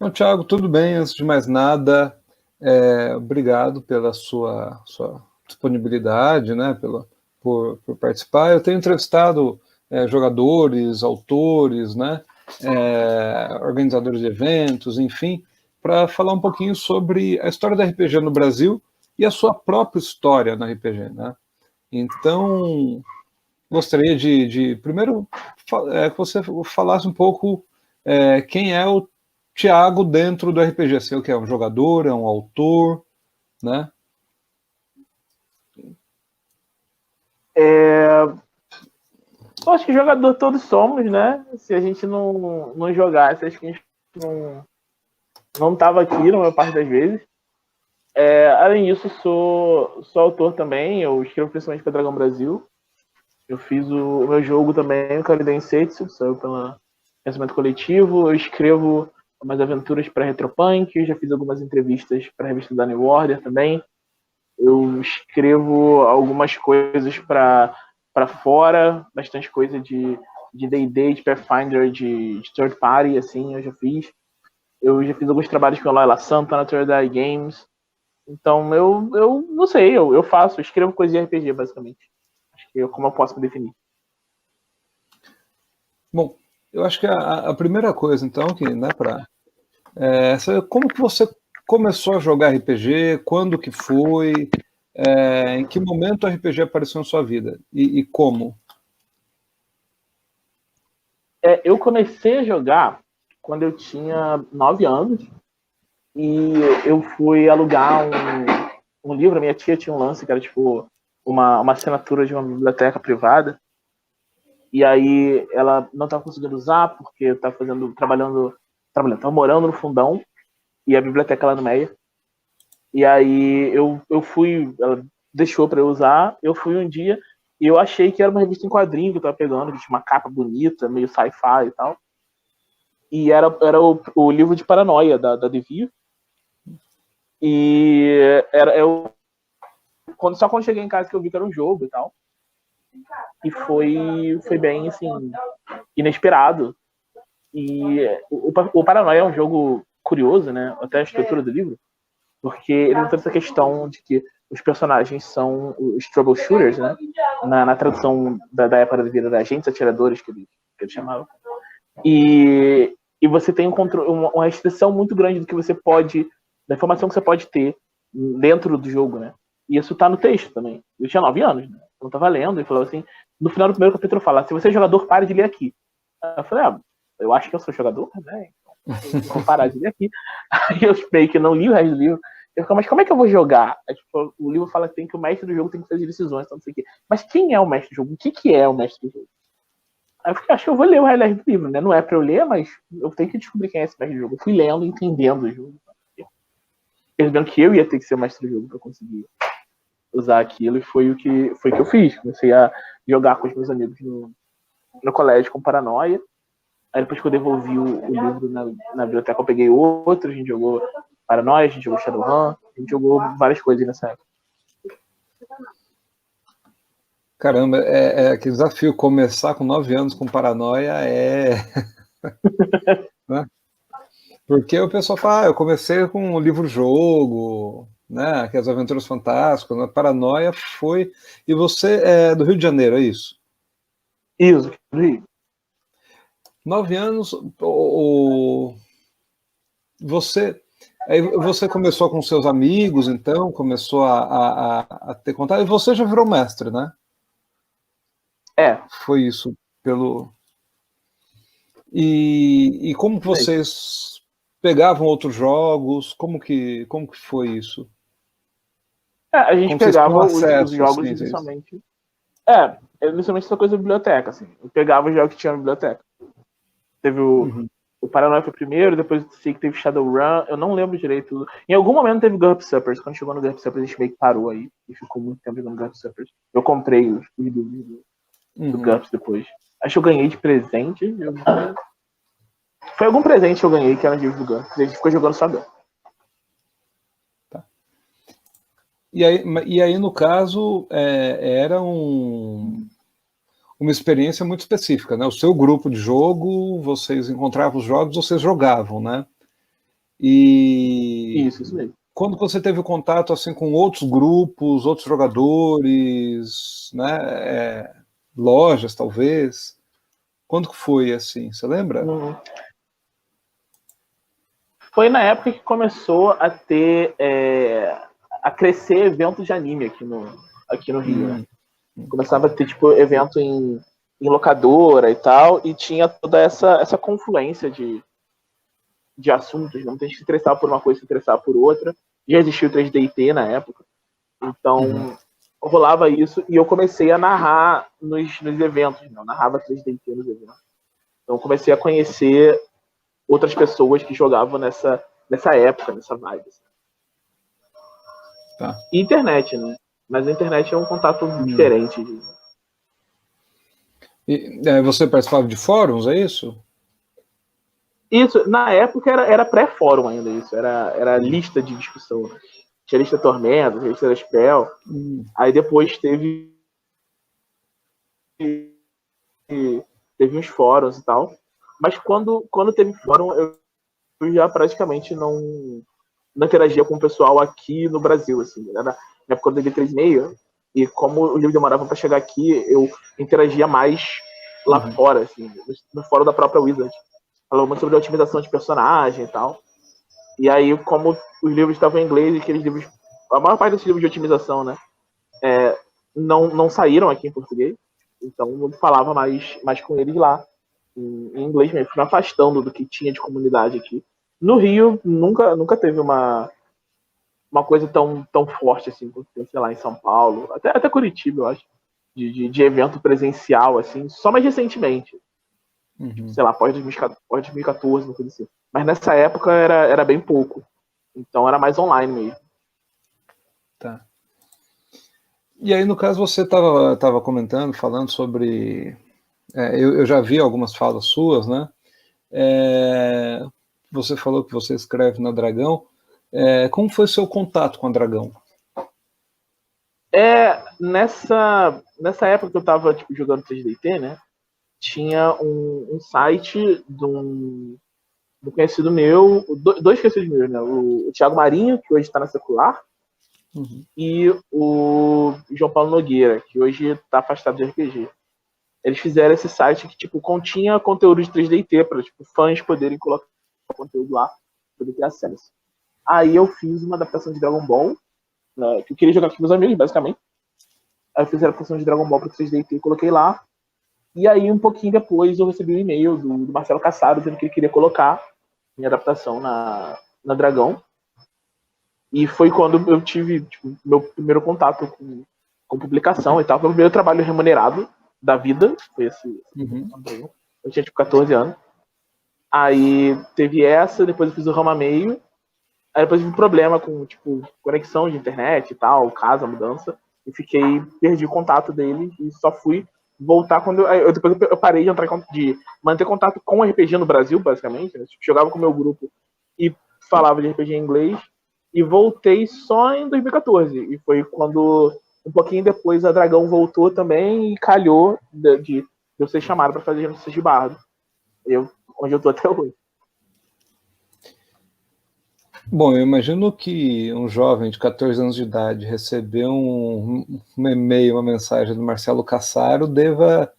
Então, Thiago, tudo bem? Antes de mais nada, obrigado pela sua disponibilidade, né, por participar. Eu tenho entrevistado jogadores, autores, né, organizadores de eventos, enfim, para falar um pouquinho sobre a história da RPG no Brasil e a sua própria história na RPG, né? Então, gostaria de primeiro que você falasse um pouco quem é o Thiago dentro do RPG. Assim, o que é um jogador, é um autor, né? Eu acho que jogador todos somos, né? Se a gente não jogasse, acho que a gente não tava aqui na maior parte das vezes. Além disso, sou autor também. Eu escrevo principalmente para Dragão Brasil. Eu fiz o meu jogo também, o Kaliden Setsu, saiu pelo Pensamento Coletivo. Eu escrevo umas aventuras para Retropunk. Eu já fiz algumas entrevistas para a revista da New Order também. Eu escrevo algumas coisas para fora, bastante coisa de D&D, de Pathfinder, de third party, assim, eu já fiz. Eu já fiz alguns trabalhos com a Laila Santa na Third Eye Games. Então, eu não sei, eu faço, eu escrevo coisa de RPG, basicamente. Acho que como eu posso me definir. Bom, eu acho que a primeira coisa, então, que, né, como que você começou a jogar RPG, quando que foi, em que momento o RPG apareceu na sua vida e como? Eu comecei a jogar quando eu tinha 9 anos e eu fui alugar um livro. A minha tia tinha um lance que era tipo uma assinatura de uma biblioteca privada. E aí ela não estava conseguindo usar porque eu estava trabalhando, estava morando no fundão e a biblioteca lá no Meia. E aí eu fui, ela deixou para eu usar, eu fui um dia e eu achei que era uma revista em quadrinho que eu tava pegando, que tinha uma capa bonita, meio sci-fi e tal. E era o livro de Paranoia da Devir. E só quando cheguei em casa que eu vi que era um jogo e tal. E foi bem, assim, inesperado. E o Paranoia é um jogo curioso, né? Até a estrutura do livro, porque ele não tem essa questão de que os personagens são os troubleshooters, né? Na tradução da época da vida da agentes atiradores, que ele chamava. E você tem uma restrição muito grande do que você pode, da informação que você pode ter dentro do jogo, né? E isso tá no texto também. Eu tinha 9 anos, né? Eu não tava lendo, e falou assim, no final do primeiro capítulo fala, se você é jogador, pare de ler aqui. Eu falei, eu acho que eu sou jogador, né? Então, vou parar de ler aqui. Aí eu meio que não li o resto do livro. Eu fico, mas como é que eu vou jogar? Aí, tipo, o livro fala que o mestre do jogo tem que fazer decisões, então não sei o quê. Mas quem é o mestre do jogo? O que é o mestre do jogo? Aí eu fiquei, acho que eu vou ler o resto do livro, né? Não é pra eu ler, mas eu tenho que descobrir quem é esse mestre do jogo. Eu fui lendo, entendendo o jogo. Percebendo que eu ia ter que ser o mestre do jogo pra conseguir usar aquilo, e foi o que eu fiz. Comecei a jogar com os meus amigos no colégio com Paranoia. Aí depois que eu devolvi o livro na biblioteca, eu peguei outro, a gente jogou Paranoia, a gente jogou Shadowrun, a gente jogou várias coisas nessa época. Caramba, que desafio começar com 9 anos com Paranoia né? Porque o pessoal fala, eu comecei com o livro-jogo, né? Que as Aventuras Fantásticas, né? Paranoia foi. E você é do Rio de Janeiro, é isso? Isso, do Rio. 9 anos, aí você começou com seus amigos, então, começou a ter contato, e você já virou mestre, né? Foi isso pelo. E como que vocês pegavam outros jogos? Como que foi isso? A gente Como vocês tinham pegava os acesso, jogos assim, inicialmente. Inicialmente essa coisa da biblioteca, assim. Eu pegava os jogos que tinha na biblioteca. Teve o Paranoia foi primeiro, depois sei que teve Shadowrun, eu não lembro direito. Em algum momento teve GURP Suppers, quando chegou no GURP Suppers a gente meio que parou aí, e ficou muito tempo jogando GURP Suppers. Eu comprei os do GURPS depois. Acho que eu ganhei de presente. Foi algum presente que eu ganhei que era de do GURPS, a gente ficou jogando só GURPS. Tá. E aí, no caso, era uma experiência muito específica, né? O seu grupo de jogo, vocês encontravam os jogos, vocês jogavam, né? E Isso mesmo. quando você teve contato assim com outros grupos, outros jogadores, né, lojas talvez, quando que foi assim? Você lembra? Foi na época que começou a ter a crescer eventos de anime aqui no Rio, né? Começava a ter tipo evento em locadora e tal, e tinha toda essa confluência de assuntos, não tem que se interessar por uma coisa, se interessar por outra. Já existia o 3DT na época, então rolava isso e eu comecei a narrar nos eventos, né? Eu narrava 3DT nos eventos. Então eu comecei a conhecer outras pessoas que jogavam nessa época, nessa vibe. Assim. Tá. E internet, né? Mas a internet é um contato diferente. E você participava de fóruns, é isso? Isso, na época era pré-fórum ainda isso, era lista de discussão. Né? Tinha lista Tormenta, lista da Spell. Aí depois teve uns fóruns e tal. Mas quando teve fórum, eu já praticamente não interagia com o pessoal aqui no Brasil. Assim, né? Na época eu dei 3,5, e como os livros demoravam para chegar aqui, eu interagia mais lá fora, assim, no fórum da própria Wizard. Falou muito sobre a otimização de personagem e tal. E aí, como os livros estavam em inglês, e aqueles livros, a maior parte desses livros de otimização, né, não saíram aqui em português. Então eu falava mais com eles lá, em inglês mesmo. Fui me afastando do que tinha de comunidade aqui. No Rio, nunca teve uma coisa tão forte assim, como tem, sei lá, em São Paulo, até Curitiba, eu acho, de evento presencial, assim, só mais recentemente. Sei lá, pós 2014, uma coisa assim. Mas nessa época era bem pouco. Então era mais online mesmo. Tá. E aí, no caso, você estava comentando, falando sobre... eu já vi algumas falas suas, né? Você falou que você escreve na Dragão. Como foi o seu contato com a Dragão? Nessa época que eu tava tipo, jogando 3DT, né? Tinha um site do conhecido meu, dois conhecidos meus, né? O Thiago Marinho, que hoje está na Secular, e o João Paulo Nogueira, que hoje está afastado de RPG. Eles fizeram esse site que tipo, continha conteúdo de 3DT para tipo, fãs poderem colocar conteúdo lá, poder ter acesso. Aí eu fiz uma adaptação de Dragon Ball, né, que eu queria jogar com meus amigos, basicamente. Aí eu fiz a adaptação de Dragon Ball para 3DT e coloquei lá. E aí, um pouquinho depois, eu recebi um e-mail do Marcelo Cassaro dizendo que ele queria colocar minha adaptação na Dragão. E foi quando eu tive tipo, meu primeiro contato com publicação e tal. Foi o primeiro trabalho remunerado da vida. Foi esse. Eu tinha tipo 14 anos. Aí teve essa, depois eu fiz o Rama Meio. Aí depois tive um problema com tipo, conexão de internet e tal, casa, mudança. E perdi o contato dele e só fui voltar quando depois eu parei de manter contato com RPG no Brasil, basicamente. Né? Tipo, jogava com o meu grupo e falava de RPG em inglês. E voltei só em 2014. E foi quando, um pouquinho depois, a Dragão voltou também e calhou de eu ser chamado para fazer Genocidas de Bardo. Onde eu tô até hoje. Bom, eu imagino que um jovem de 14 anos de idade receber um e-mail, uma mensagem do Marcelo Cassaro deva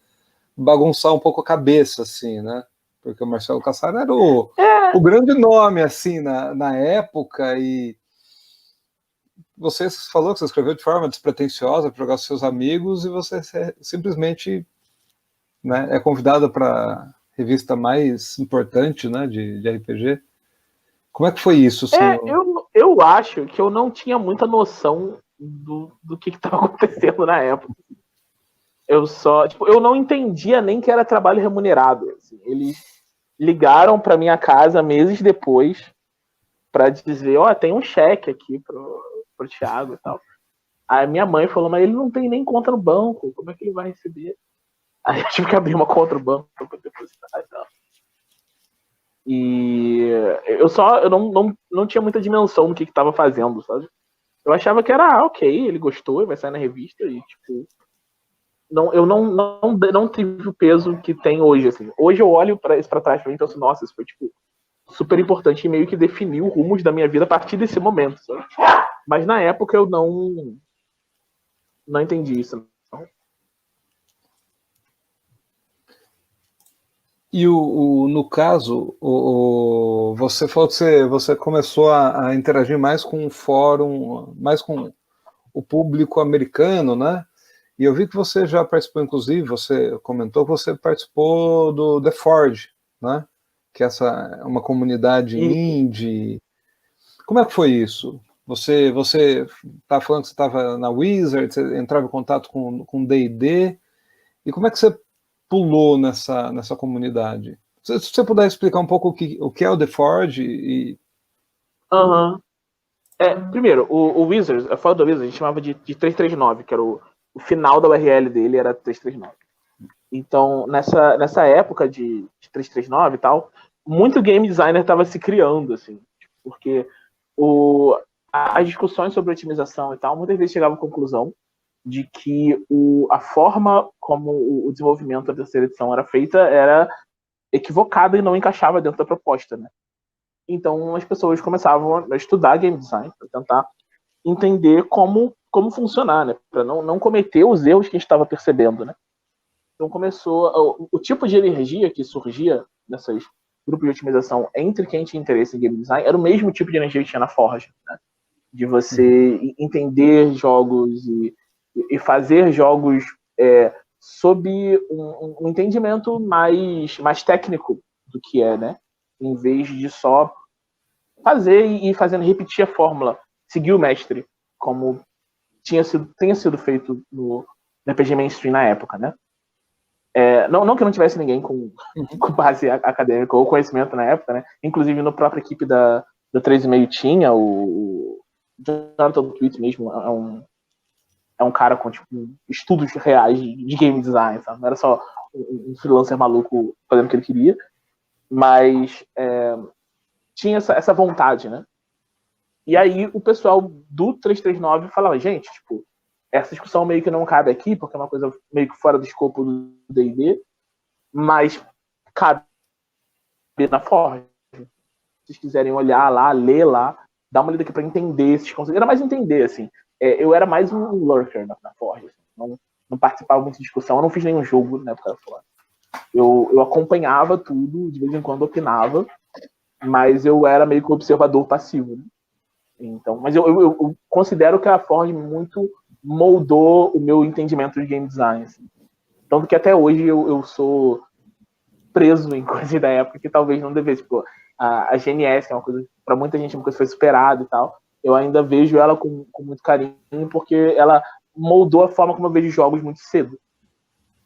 bagunçar um pouco a cabeça, assim, né? Porque o Marcelo Cassaro era o grande nome, assim, na época, e você falou que você escreveu de forma despretensiosa para jogar com seus amigos, e você simplesmente, né, é convidado para a revista mais importante, né, de RPG. Como é que foi isso? Eu acho que eu não tinha muita noção do que estava acontecendo na época. Eu não entendia nem que era trabalho remunerado. Assim. Eles ligaram para minha casa meses depois para dizer, tem um cheque aqui pro Thiago e tal. Aí minha mãe falou, mas ele não tem nem conta no banco, como é que ele vai receber? Aí eu tive que abrir uma conta no banco para depositar e tal. E eu não tinha muita dimensão do que estava fazendo, sabe? Eu achava que era, ok, ele gostou, vai sair na revista e, tipo... eu não tive o peso que tem hoje, assim. Hoje eu olho para trás pra mim e penso, nossa, isso foi, tipo, super importante e meio que definiu rumos da minha vida a partir desse momento, sabe? Mas na época eu não entendi isso. E no caso, você falou que você começou a interagir mais com o fórum, mais com o público americano, né? E eu vi que você já participou, inclusive, você comentou que você participou do The Forge, né? Que essa é uma comunidade E, indie. Como é que foi isso? Você tá falando que você estava na Wizard, você entrava em contato com D&D, e como é que você pulou nessa comunidade? Se você puder explicar um pouco o que é o The Forge e... primeiro, o Wizards, a foto do Wizards, a gente chamava de 339, que era o final da URL dele, era 339. Então, nessa época de 339 e tal, muito game designer estava se criando, assim, porque as discussões sobre otimização e tal, muitas vezes chegavam à conclusão de que a forma como o desenvolvimento da terceira edição era feita era equivocada e não encaixava dentro da proposta, né? Então as pessoas começavam a estudar game design para tentar entender como funcionar, né? Para não cometer os erros que a gente estava percebendo, né? Então começou o tipo de energia que surgia nessas grupos de otimização entre quem tinha interesse em game design era o mesmo tipo de energia que tinha na Forge, né? De você entender jogos e fazer jogos sob um entendimento mais técnico do que é, né? Em vez de só fazer e fazendo repetir a fórmula, seguir o mestre, como tenha sido feito no RPG mainstream na época, né? Não que não tivesse ninguém com base acadêmica ou conhecimento na época, né? Inclusive no própria equipe da 3,5 tinha o Jonathan Tweet mesmo, é um cara com tipo, estudos reais de game design, sabe? Não era só um freelancer maluco fazendo o que ele queria, mas tinha essa vontade, né? E aí o pessoal do 339 falava, gente, tipo, essa discussão meio que não cabe aqui, porque é uma coisa meio que fora do escopo do D&D, mas cabe na Forge. Se vocês quiserem olhar lá, ler lá, dar uma lida aqui para entender esses conceitos. Era mais entender, assim. Eu era mais um lurker na Forge. Assim. Não participava muito de discussão, eu não fiz nenhum jogo na época da Forge. Eu acompanhava tudo, de vez em quando opinava, mas eu era meio que um observador passivo, né? Então, mas eu considero que a Forge muito moldou o meu entendimento de game design. Assim. Tanto que até hoje eu sou preso em coisas da época que talvez não devesse. Tipo, a GNS, que é uma coisa, para muita gente, uma coisa que foi superada e tal, eu ainda vejo ela com muito carinho, porque ela moldou a forma como eu vejo jogos muito cedo.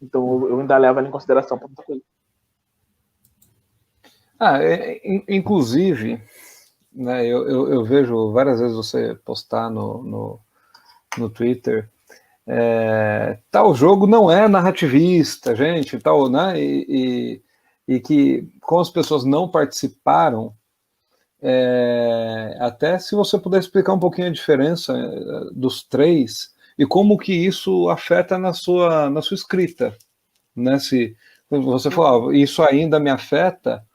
Então eu ainda levo ela em consideração para muita coisa. Inclusive, né, eu vejo várias vezes você postar no Twitter, tal jogo não é narrativista, gente, tal, né, e que como as pessoas não participaram, até se você puder explicar um pouquinho a diferença dos três e como que isso afeta na sua escrita, né? Se você falou, isso ainda me afeta,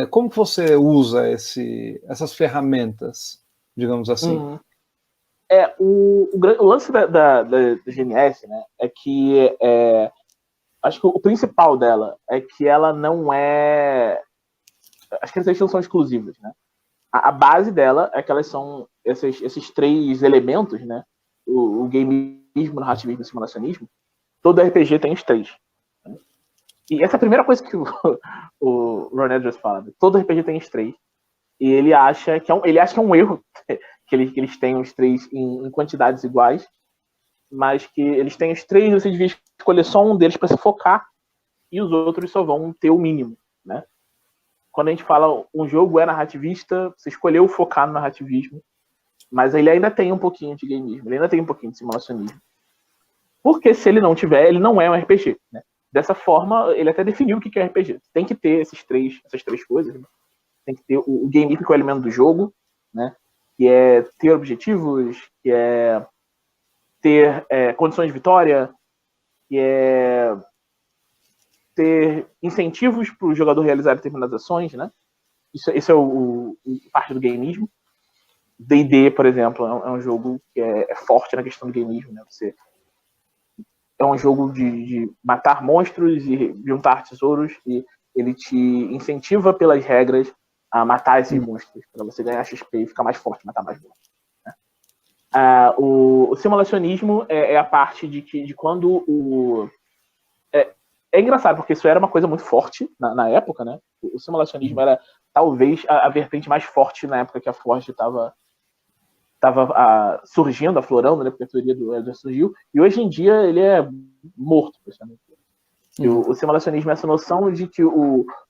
como que você usa essas ferramentas, digamos assim? O lance da GNS, né, é que acho que o principal dela é que ela não é. As características não são exclusivas, né? A base dela é que elas são esses três elementos, né? O gameismo, o narrativismo e o simulacionismo. Todo RPG tem os três. Né? E essa é a primeira coisa que o Ron Edwards fala. Né? Todo RPG tem os três. E ele acha que é um erro que eles tenham os três em quantidades iguais, mas que eles têm os três, você devia escolher só um deles para se focar e os outros só vão ter o mínimo, né? Quando a gente fala um jogo é narrativista, você escolheu focar no narrativismo, mas ele ainda tem um pouquinho de gameismo, ele ainda tem um pouquinho de simulacionismo. Porque se ele não tiver, ele não é um RPG, né? Dessa forma, ele até definiu o que é RPG. Tem que ter essas três coisas, né? Tem que ter o game que é o elemento do jogo, né? Que é ter objetivos, que é ter condições de vitória, que é ter incentivos para o jogador realizar determinadas ações, né? Isso é o parte do gameismo. D&D, por exemplo, é um jogo que é forte na questão do gameismo, né? É um jogo de matar monstros e juntar tesouros, e ele te incentiva pelas regras a matar esses monstros, para você ganhar XP e ficar mais forte, matar mais monstros. Né? O simulacionismo é a parte de quando é engraçado, porque isso era uma coisa muito forte na época, né? O simulacionismo era talvez a vertente mais forte na época que a Forge estava surgindo, aflorando, né? Porque a teoria do Elder surgiu. E hoje em dia ele é morto, praticamente. O simulacionismo é essa noção de que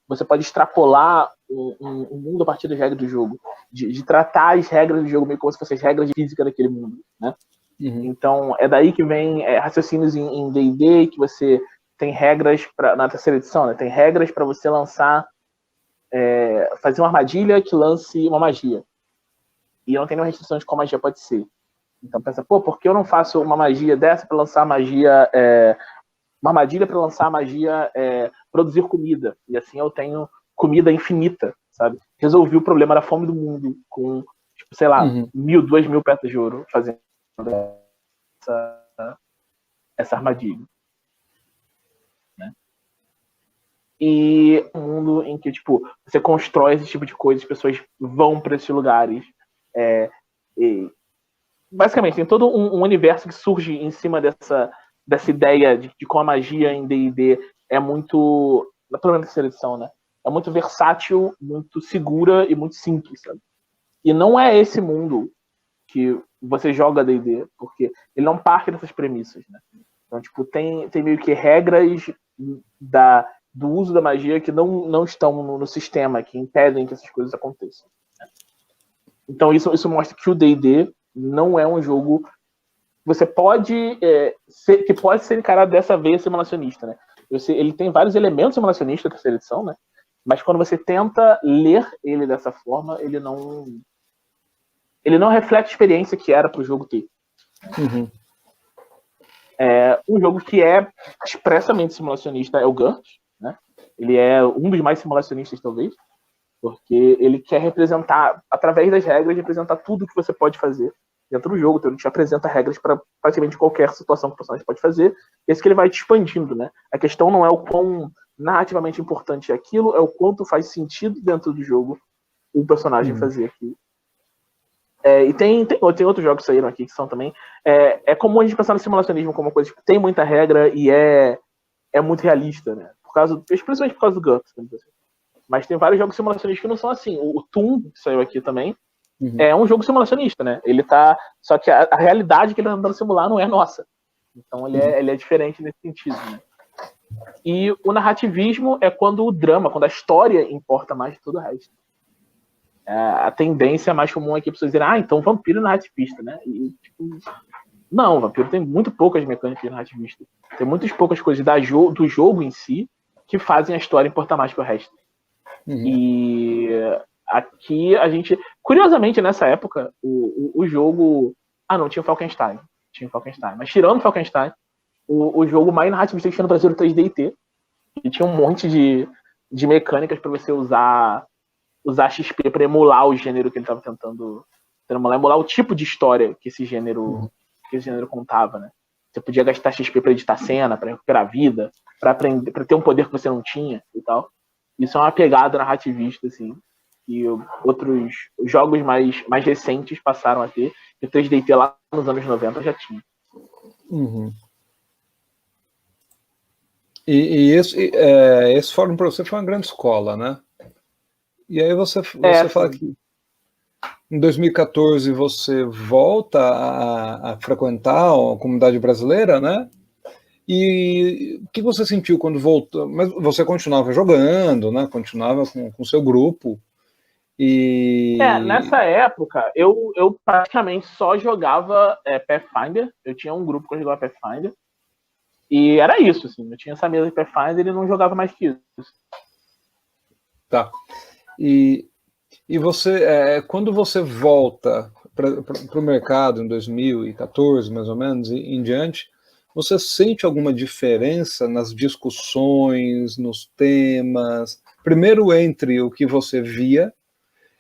você pode extrapolar o mundo a partir das regras do jogo. De tratar as regras do jogo meio como se fossem as regras de física daquele mundo, né? Então, é daí que vem raciocínios em D&D, que você tem regras na terceira edição, né? Tem regras para você lançar, fazer uma armadilha que lance uma magia. E não tem nenhuma restrição de qual magia pode ser. Então pensa, por que eu não faço uma magia dessa para lançar magia, uma armadilha para lançar magia, produzir comida, e assim eu tenho comida infinita, sabe? Resolvi o problema da fome do mundo com, tipo, sei lá, 1.000, 2.000 peças de ouro fazendo essa armadilha. E um mundo em que, tipo, você constrói esse tipo de coisa, as pessoas vão para esses lugares. Basicamente, tem todo um universo que surge em cima dessa ideia de como a magia em D&D é muito, pelo menos na terceira edição, né? É muito versátil, muito segura e muito simples, sabe? E não é esse mundo que você joga D&D, porque ele não parte dessas premissas, né? Então, tipo, tem meio que regras do uso da magia que não estão no sistema, que impedem que essas coisas aconteçam. Né? Então isso mostra que o D&D não é um jogo que você pode ser encarado dessa vez simulacionista, né? Ele tem vários elementos simulacionistas da terceira edição, né? Mas quando você tenta ler ele dessa forma, ele não reflete a experiência que era para o jogo ter. Um jogo que é expressamente simulacionista é o GURPS, né? Ele é um dos mais simulacionistas, talvez, porque ele quer representar, através das regras, representar tudo que você pode fazer dentro do jogo. Então ele te apresenta regras para praticamente qualquer situação que o personagem pode fazer. Esse que ele vai te expandindo, né? A questão não é o quão narrativamente importante é aquilo, é o quanto faz sentido dentro do jogo o personagem fazer aquilo. E tem outros jogos que saíram aqui que são também. É comum a gente pensar no simulacionismo como uma coisa que tem muita regra e é muito realista, né? Principalmente por causa do GURPS. Mas tem vários jogos simulacionistas que não são assim. O Toon, que saiu aqui também, é um jogo simulacionista, né? Ele tá. Só que a realidade que ele tá tentando simular não é nossa. Então ele é diferente nesse sentido, né? E o narrativismo é quando o drama, quando a história importa mais de tudo o resto. A tendência mais comum é que as pessoas dizem, então vampiro é narrativista, né? E, tipo, não, vampiro tem muito poucas mecânicas narrativistas. Tem muitas poucas coisas do jogo em si que fazem a história importar mais que o resto. E aqui a gente... Curiosamente, nessa época, o jogo... não, tinha o Falkenstein. Mas tirando o Falkenstein, o jogo mais narrativista que tinha no Brasil era o 3D&T. E tinha um monte de mecânicas para você usar XP para emular o gênero que ele estava tentando emular o tipo de história que esse gênero contava, né? Você podia gastar XP para editar cena, para recuperar a vida, para ter um poder que você não tinha e tal. Isso é uma pegada narrativista, assim, que outros jogos mais recentes passaram a ter, e o 3D&T lá nos anos 90 já tinha. E esse fórum para você foi uma grande escola, né? E aí você fala que em 2014 você volta a frequentar a comunidade brasileira, né? E o que você sentiu quando voltou? Mas você continuava jogando, né? Continuava com o seu grupo. Nessa época, eu praticamente só jogava Pathfinder. Eu tinha um grupo que eu jogava Pathfinder. E era isso, assim. Eu tinha essa mesa de Pathfinder e não jogava mais que isso. Tá. E você, quando você volta para o mercado em 2014, mais ou menos, e em diante, você sente alguma diferença nas discussões, nos temas, primeiro entre o que você via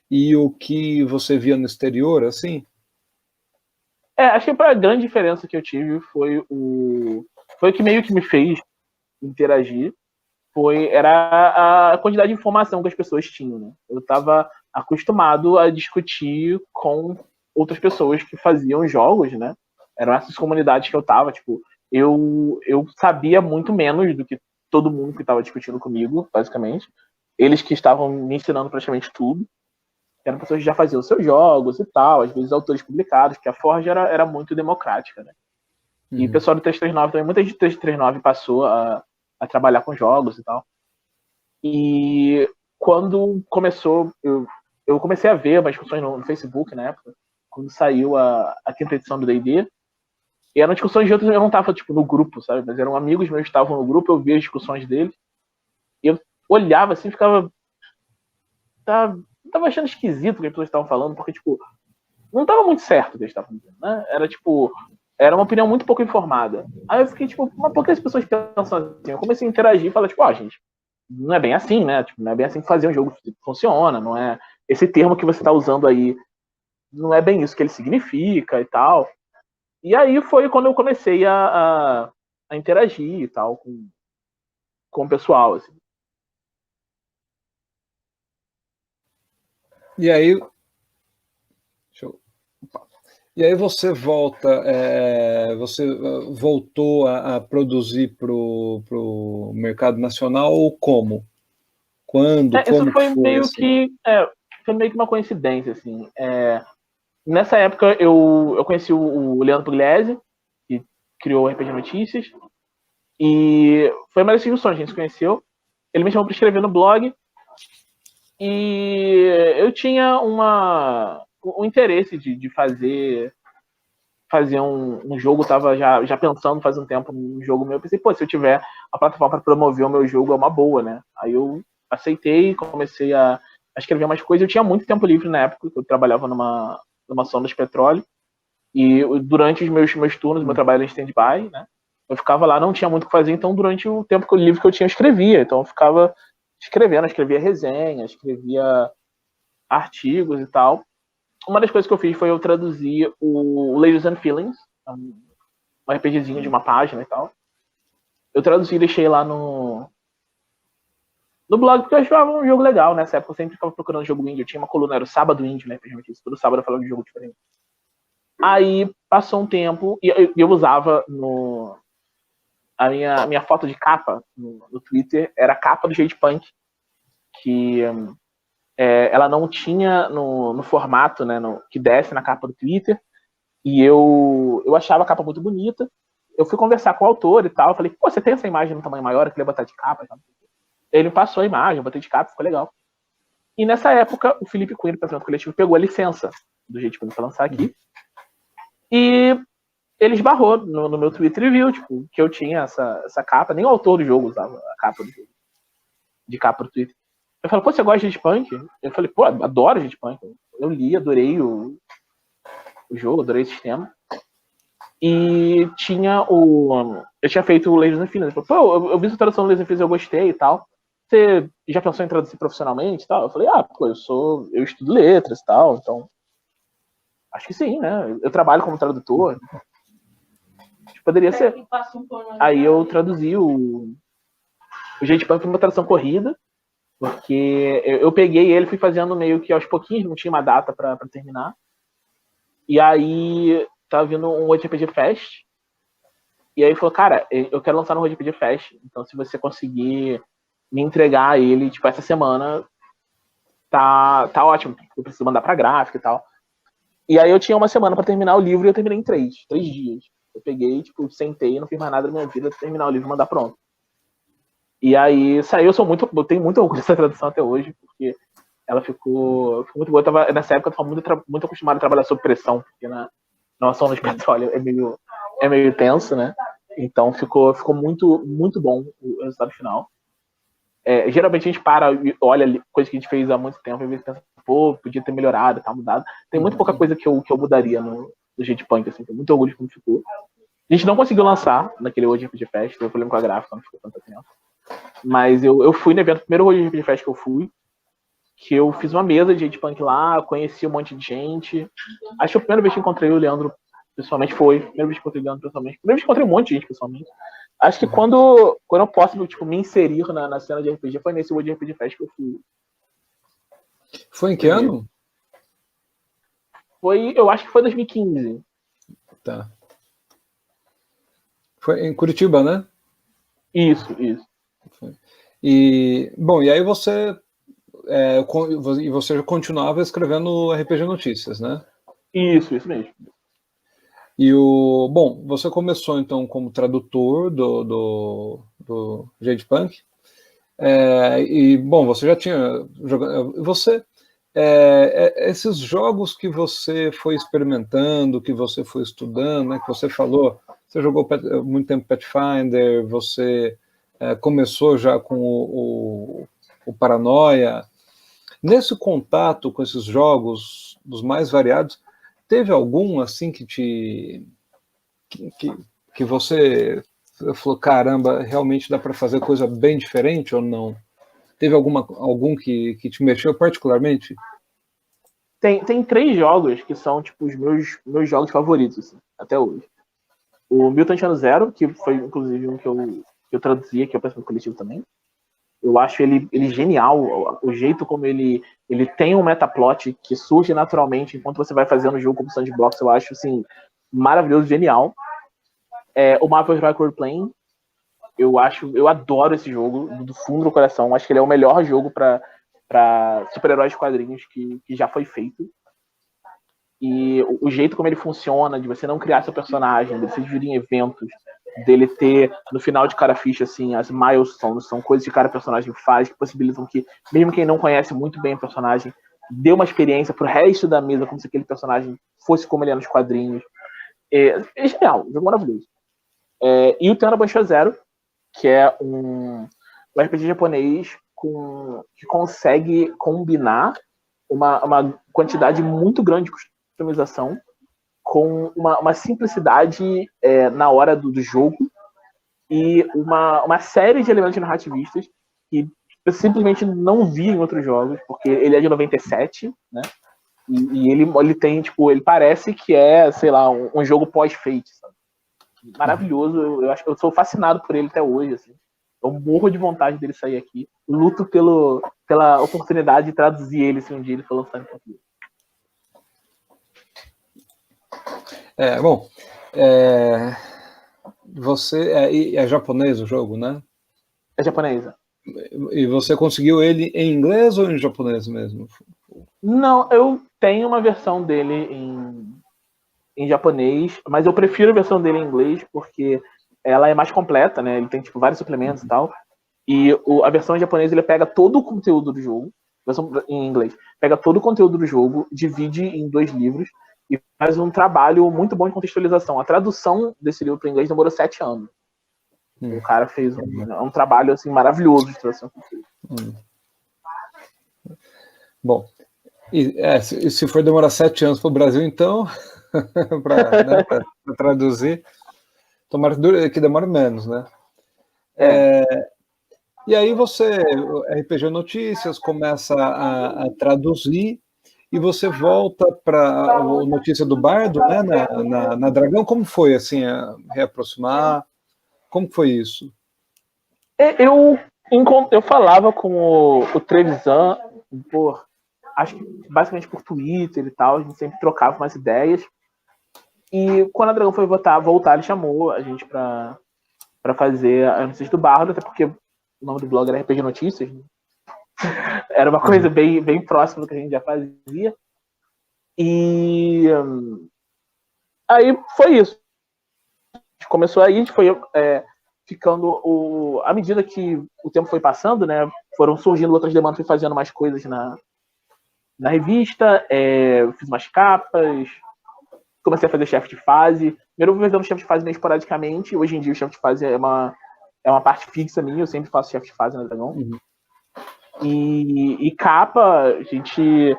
e o que você via no exterior, assim? Acho que a grande diferença que eu tive foi o que meio que me fez interagir, era a quantidade de informação que as pessoas tinham, né? Eu estava acostumado a discutir com outras pessoas que faziam jogos, né? Eram essas comunidades que eu estava, tipo, eu sabia muito menos do que todo mundo que estava discutindo comigo, basicamente. Eles que estavam me ensinando praticamente tudo. Eram pessoas que já faziam seus jogos e tal, às vezes autores publicados, porque a Forge era muito democrática, né? E o pessoal do 339 também, muita gente do 339 passou a trabalhar com jogos e tal. E quando começou, eu comecei a ver umas discussões no Facebook na época, quando saiu a quinta edição do D&D, e eram discussões de outros, eu não estava tipo, no grupo, sabe? Mas eram amigos meus que estavam no grupo, eu via as discussões deles, e eu olhava assim, ficava... Tava achando esquisito o que as pessoas estavam falando, porque, tipo, não tava muito certo o que eles estavam dizendo, né? Era uma opinião muito pouco informada. Aí eu fiquei, tipo, mas por que as pessoas pensam assim? Eu comecei a interagir e falar, tipo, gente, não é bem assim, né? Tipo, não é bem assim que fazer um jogo funciona, não é... Esse termo que você tá usando aí não é bem isso que ele significa e tal. E aí foi quando eu comecei a interagir e tal com o pessoal, assim. E aí, e aí você voltou a produzir para o mercado nacional ou como? Quando? Isso Como foi foi meio assim? que uma coincidência, assim. Nessa época eu conheci o Leandro Pugliese, que criou o RPG Notícias, e foi uma das discussões, a gente se conheceu. Ele me chamou para escrever no blog, e eu tinha um interesse de fazer um jogo, tava já pensando faz um tempo num jogo meu. Eu pensei, pô, se eu tiver a plataforma para promover o meu jogo, é uma boa, né? Aí eu aceitei, comecei a escrever mais coisas. Eu tinha muito tempo livre na época, eu trabalhava numa sonda de petróleo, e durante os meus turnos, meu trabalho era em stand-by, né? Eu ficava lá, não tinha muito o que fazer, então durante o tempo livre que eu tinha, eu escrevia. Então eu ficava escrevendo, escrevia resenhas, escrevia artigos e tal. Uma das coisas que eu fiz foi eu traduzir o Lasers and Feelings, um RPGzinho de uma página e tal. Eu traduzi e deixei lá no blog, porque eu achava um jogo legal. Nessa época eu sempre ficava procurando jogo indie. Eu tinha uma coluna, era o Sábado Indie, né? Todo sábado eu falava de um jogo diferente. Aí passou um tempo e eu usava a minha foto de capa no Twitter era a capa do Jade Punk, que ela não tinha no formato, né, que desce na capa do Twitter, e eu achava a capa muito bonita. Eu fui conversar com o autor e tal, eu falei, pô, você tem essa imagem no tamanho maior, eu queria botar de capa. Ele me passou a imagem, eu botei de capa, ficou legal. E nessa época, o Felipe Cunha, do Pensamento Coletivo, pegou a licença do Jade Punk pra lançar aqui, e ele esbarrou no meu Twitter e viu, tipo, que eu tinha essa capa, nem o autor do jogo usava a capa do jogo, de capa do Twitter. Eu falei, pô, você gosta de Jade Punk? Eu falei, pô, adoro Jade Punk. Eu li, adorei o jogo, adorei o sistema. E eu tinha feito o Lasers and Feelings. Ele falou, pô, eu vi a tradução do Lasers and Feelings, eu gostei e tal. Você já pensou em traduzir profissionalmente e tal? Eu falei, pô, eu estudo letras e tal, então acho que sim, né? Eu trabalho como tradutor. Poderia ser. Aí eu traduzi o Jade Punk foi uma tradução corrida, porque eu peguei ele, fui fazendo meio que aos pouquinhos, não tinha uma data pra terminar. E aí tava vindo um RPG Fest, e aí falou, cara, eu quero lançar no RPG Fest, então se você conseguir me entregar ele, tipo, essa semana, tá ótimo, eu preciso mandar pra gráfica e tal. E aí eu tinha uma semana pra terminar o livro e eu terminei em 3 dias. Eu peguei, tipo, sentei, não fiz mais nada da minha vida, terminar o livro e mandar pronto. E aí saiu, eu tenho muito orgulho dessa tradução até hoje, porque ela ficou muito boa. Nessa época eu estava muito acostumado a trabalhar sob pressão, porque na ação de petróleo é meio tenso, né? Então ficou muito, muito bom o resultado final. Geralmente a gente olha coisa que a gente fez há muito tempo e pensa, pô, podia ter melhorado, tá mudado. Tem muito pouca coisa que eu mudaria no Jade Punk, assim, tenho muito orgulho de como ficou. A gente não conseguiu lançar naquele hoje RPG Fest, teve problema com a gráfica, não ficou tanto tempo. Mas eu fui no evento, o primeiro Road RPG Fest que eu fui, que eu fiz uma mesa de Punk lá, conheci um monte de gente. Acho que a primeira vez que encontrei o Leandro pessoalmente foi. A primeira vez que encontrei o Leandro pessoalmente. A primeira vez que encontrei um monte de gente pessoalmente. Acho que quando eu posso tipo, me inserir na cena de RPG, foi nesse World RPG Fest que eu fui. Foi em que ano? Eu acho que foi 2015. Tá. Foi em Curitiba, né? Isso. E, bom, e aí você já continuava escrevendo RPG Notícias, né? Isso mesmo. E você começou então como tradutor do Jade Punk. E, bom, você já tinha jogado. Esses jogos que você foi experimentando, que você foi estudando, né, que você falou, você jogou muito tempo Pathfinder, você começou já com o Paranoia. Nesse contato com esses jogos, dos mais variados, teve algum assim que você falou, caramba, realmente dá para fazer coisa bem diferente ou não? Teve algum que te mexeu particularmente? Tem 3 jogos que são tipo os meus jogos favoritos, assim, até hoje. O Mutant Ano Zero, que foi inclusive um que eu traduzi aqui, eu penso no coletivo também. Eu acho ele genial, o jeito como ele tem um metaplot que surge naturalmente enquanto você vai fazendo o jogo como sandbox, eu acho assim, maravilhoso, genial. O Marvel's Backward Plane, eu adoro esse jogo do fundo do coração, acho que ele é o melhor jogo para super-heróis de quadrinhos que já foi feito. E o jeito como ele funciona, de você não criar seu personagem, de você dividir em eventos, dele ter, no final de cada ficha, assim, as milestones, são coisas que cada personagem faz, que possibilitam que, mesmo quem não conhece muito bem o personagem, dê uma experiência pro resto da mesa, como se aquele personagem fosse como ele é nos quadrinhos. É genial, um jogo maravilhoso. E o Tenno Bansho Zero, que é um RPG japonês que consegue combinar uma quantidade muito grande de customização com uma simplicidade na hora do jogo e uma série de elementos narrativistas que eu simplesmente não vi em outros jogos, porque ele é de 97, né? E ele tem, tipo, ele parece que é, sei lá, um jogo pós-Fate, sabe? Maravilhoso, eu sou fascinado por ele até hoje, assim. Eu morro de vontade dele sair aqui. Luto pela oportunidade de traduzir ele se um dia ele for lançado em português. Bom, você é japonês o jogo, né? É japonesa. E você conseguiu ele em inglês ou em japonês mesmo? Não, eu tenho uma versão dele em japonês, mas eu prefiro a versão dele em inglês porque ela é mais completa, né? Ele tem tipo vários suplementos e tal. E a versão em japonês ele pega todo o conteúdo do jogo, versão em inglês, pega todo o conteúdo do jogo, divide em 2 livros e faz um trabalho muito bom de contextualização. A tradução desse livro para inglês demorou 7 anos. O cara fez um trabalho assim maravilhoso de tradução. Bom, se for demorar 7 anos para o Brasil, então, para traduzir, tomara que demore menos, né? E aí você, RPG Notícias, começa a traduzir e você volta para a notícia do Bardo, né, na Dragão. Como foi, assim, reaproximar? Como foi isso? Eu falava com o Trevisan, acho que basicamente por Twitter e tal, a gente sempre trocava umas ideias. E quando a Dragão foi voltar, ele chamou a gente pra fazer a notícia do Bardo, até porque o nome do blog era RPG Notícias. Né? Era uma coisa bem, bem próxima do que a gente já fazia. E aí foi isso. A gente começou aí, a gente foi ficando. À medida que o tempo foi passando, né, foram surgindo outras demandas, fui fazendo mais coisas na revista, fiz umas capas, comecei a fazer chefe de fase. Primeiro eu fui fazendo chefe de fase meio esporadicamente. Hoje em dia o chefe de fase é uma parte fixa minha, eu sempre faço chefe de fase na Dragão. E capa, a gente.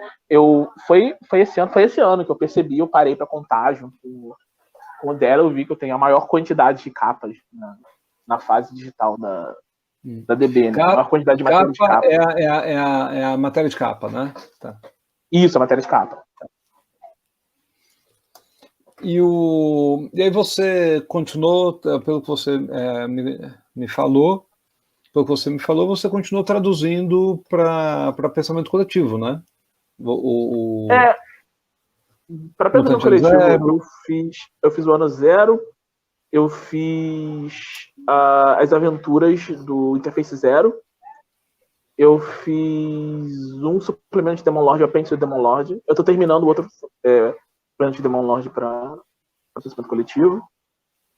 Foi esse ano que eu percebi, eu parei para contar junto com o dela, eu vi que eu tenho a maior quantidade de capas na fase digital da DB, né? A maior quantidade de matéria de capa. É a matéria de capa, né? Tá. Isso, a matéria de capa. E aí você continuou, pelo que você me falou, você continuou traduzindo para pensamento coletivo, né? Para pensamento Mutante coletivo, Zero. eu fiz o ano 0, eu fiz as aventuras do Interface Zero, eu fiz um suplemento de Demon Lord, o Apêndice do Demon Lord. Eu tô terminando o outro suplemento de Demon Lord para pensamento coletivo.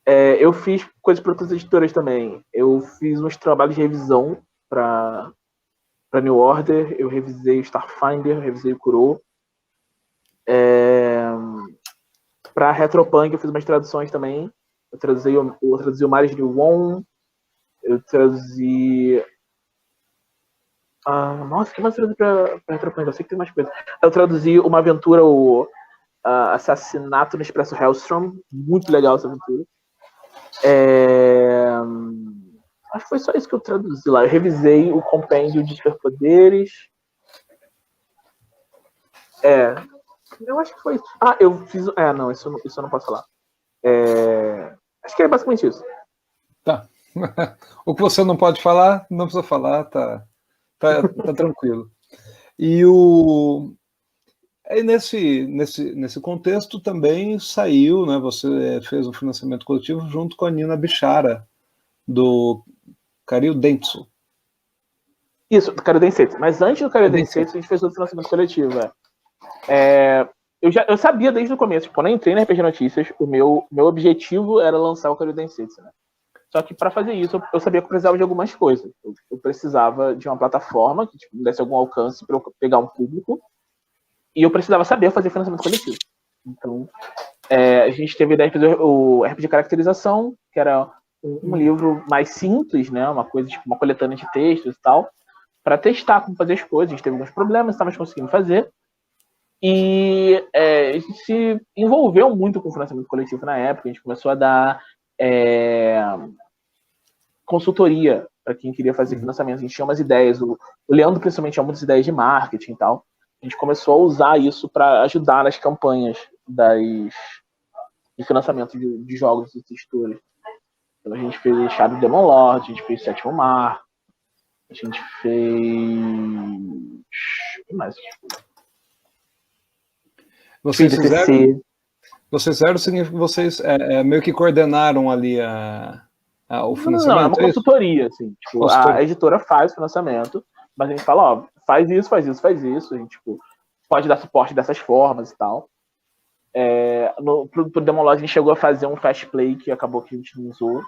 Eu fiz coisas para outras editoras também. Eu fiz uns trabalhos de revisão para New Order, eu revisei o Starfinder, eu revisei o Kuro. Para Retropunk eu fiz umas traduções também. Eu traduzi o Maris de Won. Eu traduzi... nossa, o que mais eu traduzi para Retropunk? Eu sei que tem mais coisa. Eu traduzi uma aventura, o Assassinato no Expresso Hellstrom. Muito legal essa aventura. Acho que foi só isso que eu traduzi lá. Eu revisei o compêndio de superpoderes. Eu acho que foi isso. Eu fiz... não, isso eu não posso falar. Acho que é basicamente isso. Tá. O que você não pode falar, não precisa falar, tá tranquilo. E aí nesse contexto também saiu, né? Você fez um financiamento coletivo junto com a Nina Bichara, do Karyu Dentsu. Isso, do Karyu Densetsu. Mas antes do Karyu Densetsu, a gente fez outro financiamento coletivo. Eu sabia desde o começo, quando eu entrei na RPG Notícias, o meu objetivo era lançar o Karyu Densetsu, né? Só que para fazer isso, eu sabia que eu precisava de algumas coisas. Eu precisava de uma plataforma que me desse algum alcance para eu pegar um público, e eu precisava saber fazer financiamento coletivo. Então, a gente teve a ideia de fazer o RPG de caracterização, que era um livro mais simples, né? Uma coisa tipo uma coletânea de textos e tal, para testar como fazer as coisas. A gente teve alguns problemas, estávamos conseguindo fazer. E a gente se envolveu muito com o financiamento coletivo na época. A gente começou a dar consultoria para quem queria fazer financiamento. A gente tinha umas ideias. O Leandro, principalmente, tinha muitas ideias de marketing e tal. A gente começou a usar isso para ajudar nas campanhas de financiamento de jogos e texturas. Então a gente fez Shadow Demon Lord, a gente fez Sétimo Mar, a gente fez... O que mais? Vocês fizeram, significa que vocês meio que coordenaram ali o financiamento? Não, é uma consultoria, assim. Tipo, a editora faz o financiamento, mas a gente fala, faz isso, faz isso, faz isso. A gente pode dar suporte dessas formas e tal. Pro Demon Lord a gente chegou a fazer um fast play que acabou que a gente não usou.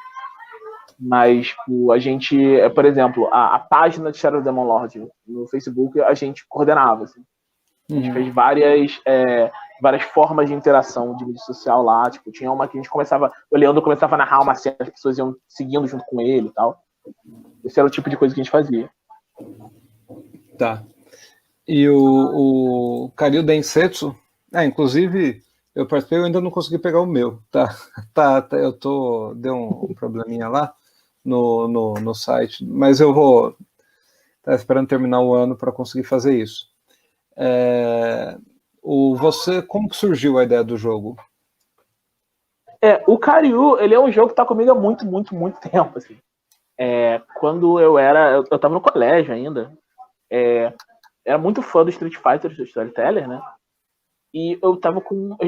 Mas a gente, por exemplo, a página de Shadow Demon Lord no Facebook, a gente coordenava, assim. A gente fez várias formas de interação de mídia social lá. Tipo, tinha uma que a gente o Leandro começava a narrar uma cena, as pessoas iam seguindo junto com ele e tal. Esse era o tipo de coisa que a gente fazia. Tá. E o Karyu Densetsu, inclusive, eu participei, eu ainda não consegui pegar o meu, tá, deu um probleminha lá no site, mas eu vou esperando terminar o ano para conseguir fazer isso. Como que surgiu a ideia do jogo? O Karyu, ele é um jogo que tá comigo há muito, muito, muito tempo, assim. Quando eu tava no colégio ainda, era muito fã do Street Fighter, do Storyteller, né? E eu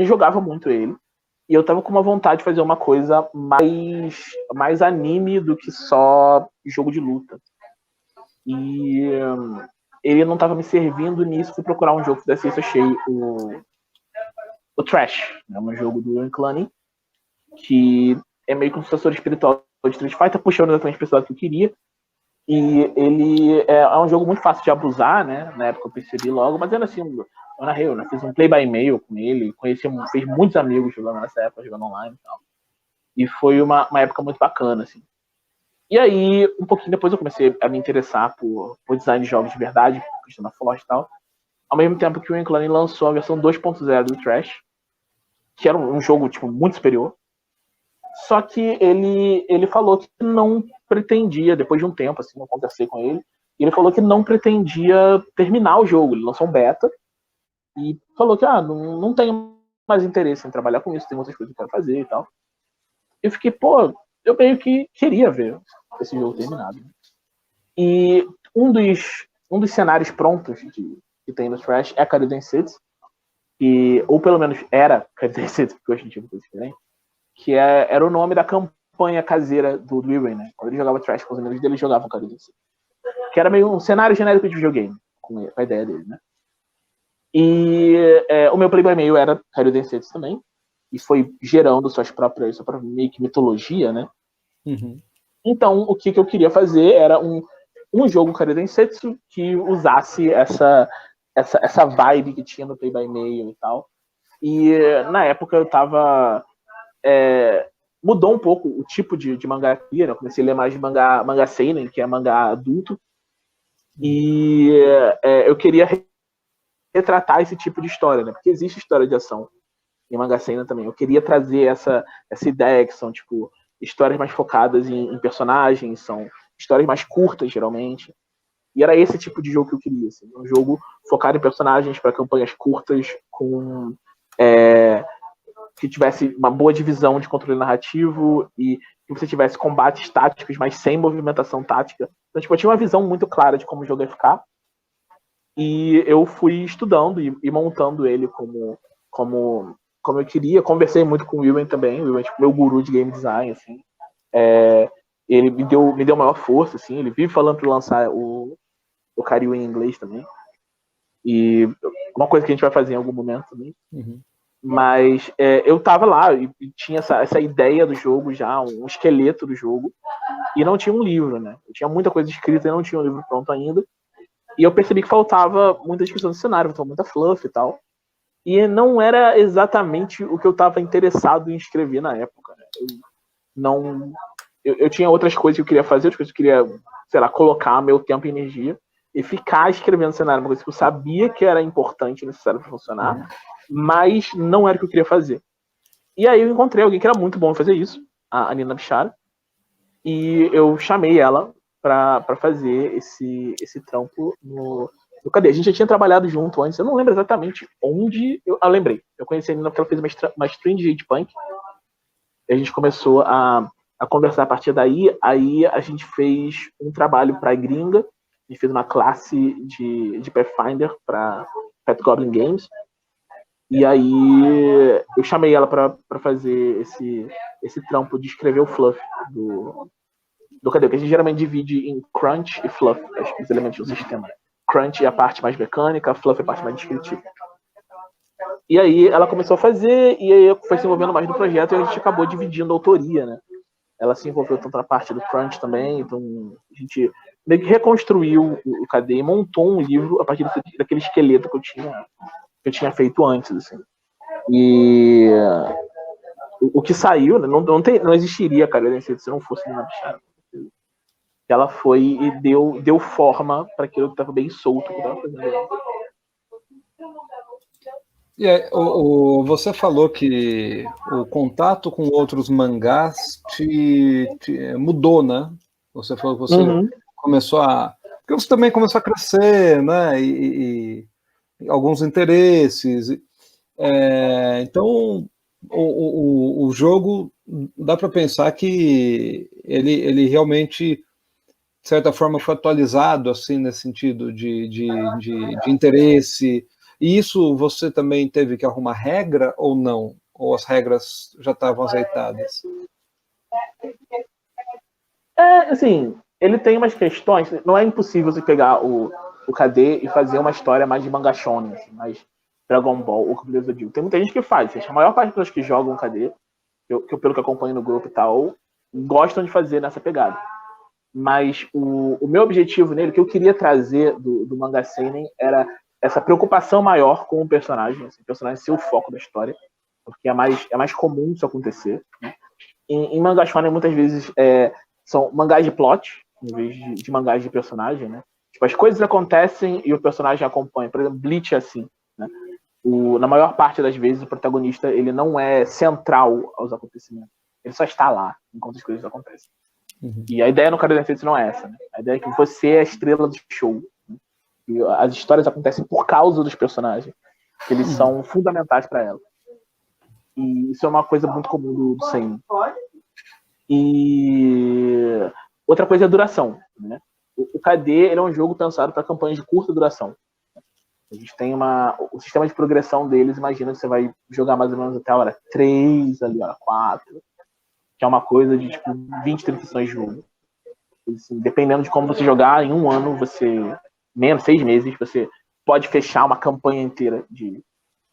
jogava muito ele. E eu tava com uma vontade de fazer uma coisa mais anime do que só jogo de luta. E ele não tava me servindo nisso, fui procurar um jogo que desse isso, achei o Trash, né? Um jogo do Ian Clanny, que é meio que um sucessor espiritual de Street Fighter, puxando exatamente o personagem que eu queria. E ele é um jogo muito fácil de abusar, né? Na época eu percebi logo, mas ainda assim, eu narrei, eu fiz um play by mail com ele, fiz muitos amigos jogando nessa época, jogando online e tal. E foi uma época muito bacana, assim. E aí, um pouquinho depois eu comecei a me interessar por design de jogos de verdade, por questão da Forge e tal. Ao mesmo tempo que o Incline lançou a versão 2.0 do Trash, que era um jogo tipo, muito superior. Só que ele falou que não pretendia, depois de um tempo, assim, eu conversei com ele, e ele falou que não pretendia terminar o jogo. Ele lançou um beta e falou que não tenho mais interesse em trabalhar com isso, tem outras coisas que eu quero fazer e tal. Eu fiquei, pô, eu meio que queria ver esse jogo terminado. E um dos cenários prontos que tem no Thrash é Caribbean City, ou pelo menos era Caribbean City, porque hoje em dia é uma coisa diferente, que era o nome da campanha caseira do Dwayne, né? Quando ele jogava Thrash com os amigos dele, ele jogava Caribbean City. Que era meio um cenário genérico de videogame, com a ideia dele, né? E o meu Play by Mail era Caribbean City também, e foi gerando sua própria meio que mitologia, né? Uhum. Então, o que eu queria fazer era um jogo Caribbean City que usasse essa vibe que tinha no Play by Mail e tal. E na época eu tava... mudou um pouco o tipo de mangá que eu lia, né? Eu comecei a ler mais de mangá seinen, que é mangá adulto. E eu queria retratar esse tipo de história, né? Porque existe história de ação em mangá seinen também. Eu queria trazer essa ideia que são, tipo, histórias mais focadas em personagens, são histórias mais curtas, geralmente. E era esse tipo de jogo que eu queria, assim, um jogo focado em personagens para campanhas curtas, com que tivesse uma boa divisão de controle narrativo e que você tivesse combates táticos, mas sem movimentação tática. Então, tipo, eu tinha uma visão muito clara de como o jogo ia ficar. E eu fui estudando e montando ele como eu queria. Conversei muito com o William também. O William é tipo meu guru de game design, assim. Ele me deu maior força, assim. Ele vive falando para lançar o Karyu em inglês também. E uma coisa que a gente vai fazer em algum momento também. Uhum. Mas eu tava lá e tinha essa ideia do jogo já, um esqueleto do jogo, e não tinha um livro, né? Eu tinha muita coisa escrita e não tinha um livro pronto ainda. E eu percebi que faltava muita descrição do cenário, faltava muita fluff e tal. E não era exatamente o que eu tava interessado em escrever na época, né? Eu tinha outras coisas que eu queria fazer, outras coisas que eu queria, sei lá, colocar meu tempo e energia e ficar escrevendo cenário, uma coisa que eu sabia que era importante e necessário para funcionar, mas não era o que eu queria fazer. E aí eu encontrei alguém que era muito bom em fazer isso, a Nina Bichara, e eu chamei ela para fazer esse trampo no Cadê? A gente já tinha trabalhado junto antes, eu não lembro exatamente onde. Eu lembrei. Eu conheci a Nina porque ela fez uma stream de Punk. E a gente começou a conversar a partir daí. Aí a gente fez um trabalho para a gringa. A gente fez uma classe de Pathfinder para Pet Goblin Games. E aí eu chamei ela para fazer esse trampo de escrever o fluff do Cadê? Que a gente geralmente divide em crunch e fluff, os elementos do sistema. Crunch é a parte mais mecânica, fluff é a parte mais descritiva. E aí ela começou a fazer, e aí foi se envolvendo mais no projeto, e a gente acabou dividindo a autoria, né? Ela se envolveu tanto na parte do crunch também, então a gente meio que reconstruiu o KD e montou um livro a partir daquele esqueleto que eu tinha feito antes, assim. E o que saiu, né, não existiria Carolina se não fosse Nina Bichara. Ela foi e deu forma para aquilo que estava bem solto que eu estava fazendo. E aí, você falou que o contato com outros mangás te mudou, né? Você falou que você começou porque você também começou a crescer, né? E alguns interesses. Então, o jogo, dá para pensar que ele realmente, de certa forma, foi atualizado, assim, nesse sentido de interesse. E isso você também teve que arrumar regra ou não? Ou as regras já estavam azeitadas? Assim, ele tem umas questões. Não é impossível você pegar o KD e fazer uma história mais de manga shonen, assim, mais Dragon Ball ou Cavaleiro do Zodíaco. Tem muita gente que faz. A maior parte das pessoas que jogam KD, pelo que acompanho no grupo e tal, gostam de fazer nessa pegada. Mas o meu objetivo nele, que eu queria trazer do manga seinen, era essa preocupação maior com o personagem, assim, o personagem ser o foco da história, porque é mais comum isso acontecer. Né? Em manga shonen, muitas vezes, são mangás de plot, em vez de mangás de personagem, né? Tipo, as coisas acontecem e o personagem acompanha. Por exemplo, Bleach é assim, né? Na maior parte das vezes, o protagonista ele não é central aos acontecimentos. Ele só está lá enquanto as coisas acontecem. E a ideia no Cara Dentro não é essa, né? A ideia é que você é a estrela do show. Né? E as histórias acontecem por causa dos personagens. Eles são fundamentais para ela. E isso é uma coisa muito comum do Seinen. E outra coisa é a duração. Né? O KD ele é um jogo pensado para campanhas de curta duração. A gente tem o sistema de progressão deles, imagina que você vai jogar mais ou menos até a hora 3, ali, hora 4, que é uma coisa de tipo 20, 30 sessões de jogo. Assim, dependendo de como você jogar, em um ano, menos 6 meses, você pode fechar uma campanha inteira de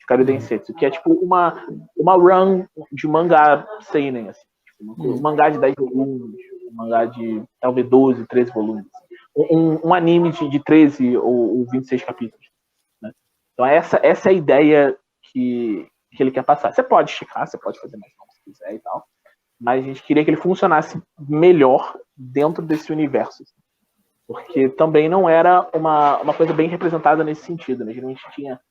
Karu Densetsu, que é tipo uma run de mangá seinen, assim, tipo, um mangá de 10 volumes, um mangá de talvez 12, 13 volumes. Um anime de 13 ou 26 capítulos. Né? Então essa é a ideia que ele quer passar. Você pode esticar, você pode fazer mais se quiser e tal, mas a gente queria que ele funcionasse melhor dentro desse universo. Porque também não era uma coisa bem representada nesse sentido. Né? Geralmente tinha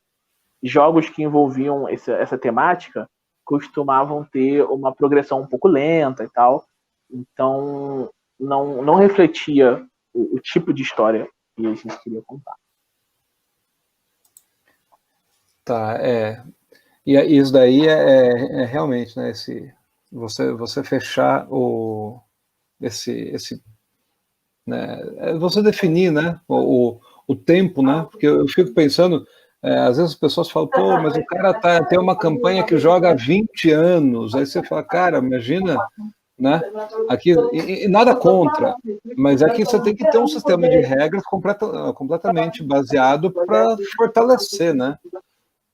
jogos que envolviam essa temática, costumavam ter uma progressão um pouco lenta e tal. Então, não refletia o tipo de história que a gente queria contar. Tá, E isso daí é realmente, né? Você fechar esse né, você definir, né? O tempo, né? Porque eu fico pensando, às vezes as pessoas falam, pô, mas o cara tem uma campanha que joga há 20 anos. Aí você fala, cara, imagina, né? Aqui, e nada contra, mas aqui você tem que ter um sistema de regras completamente baseado para fortalecer, né?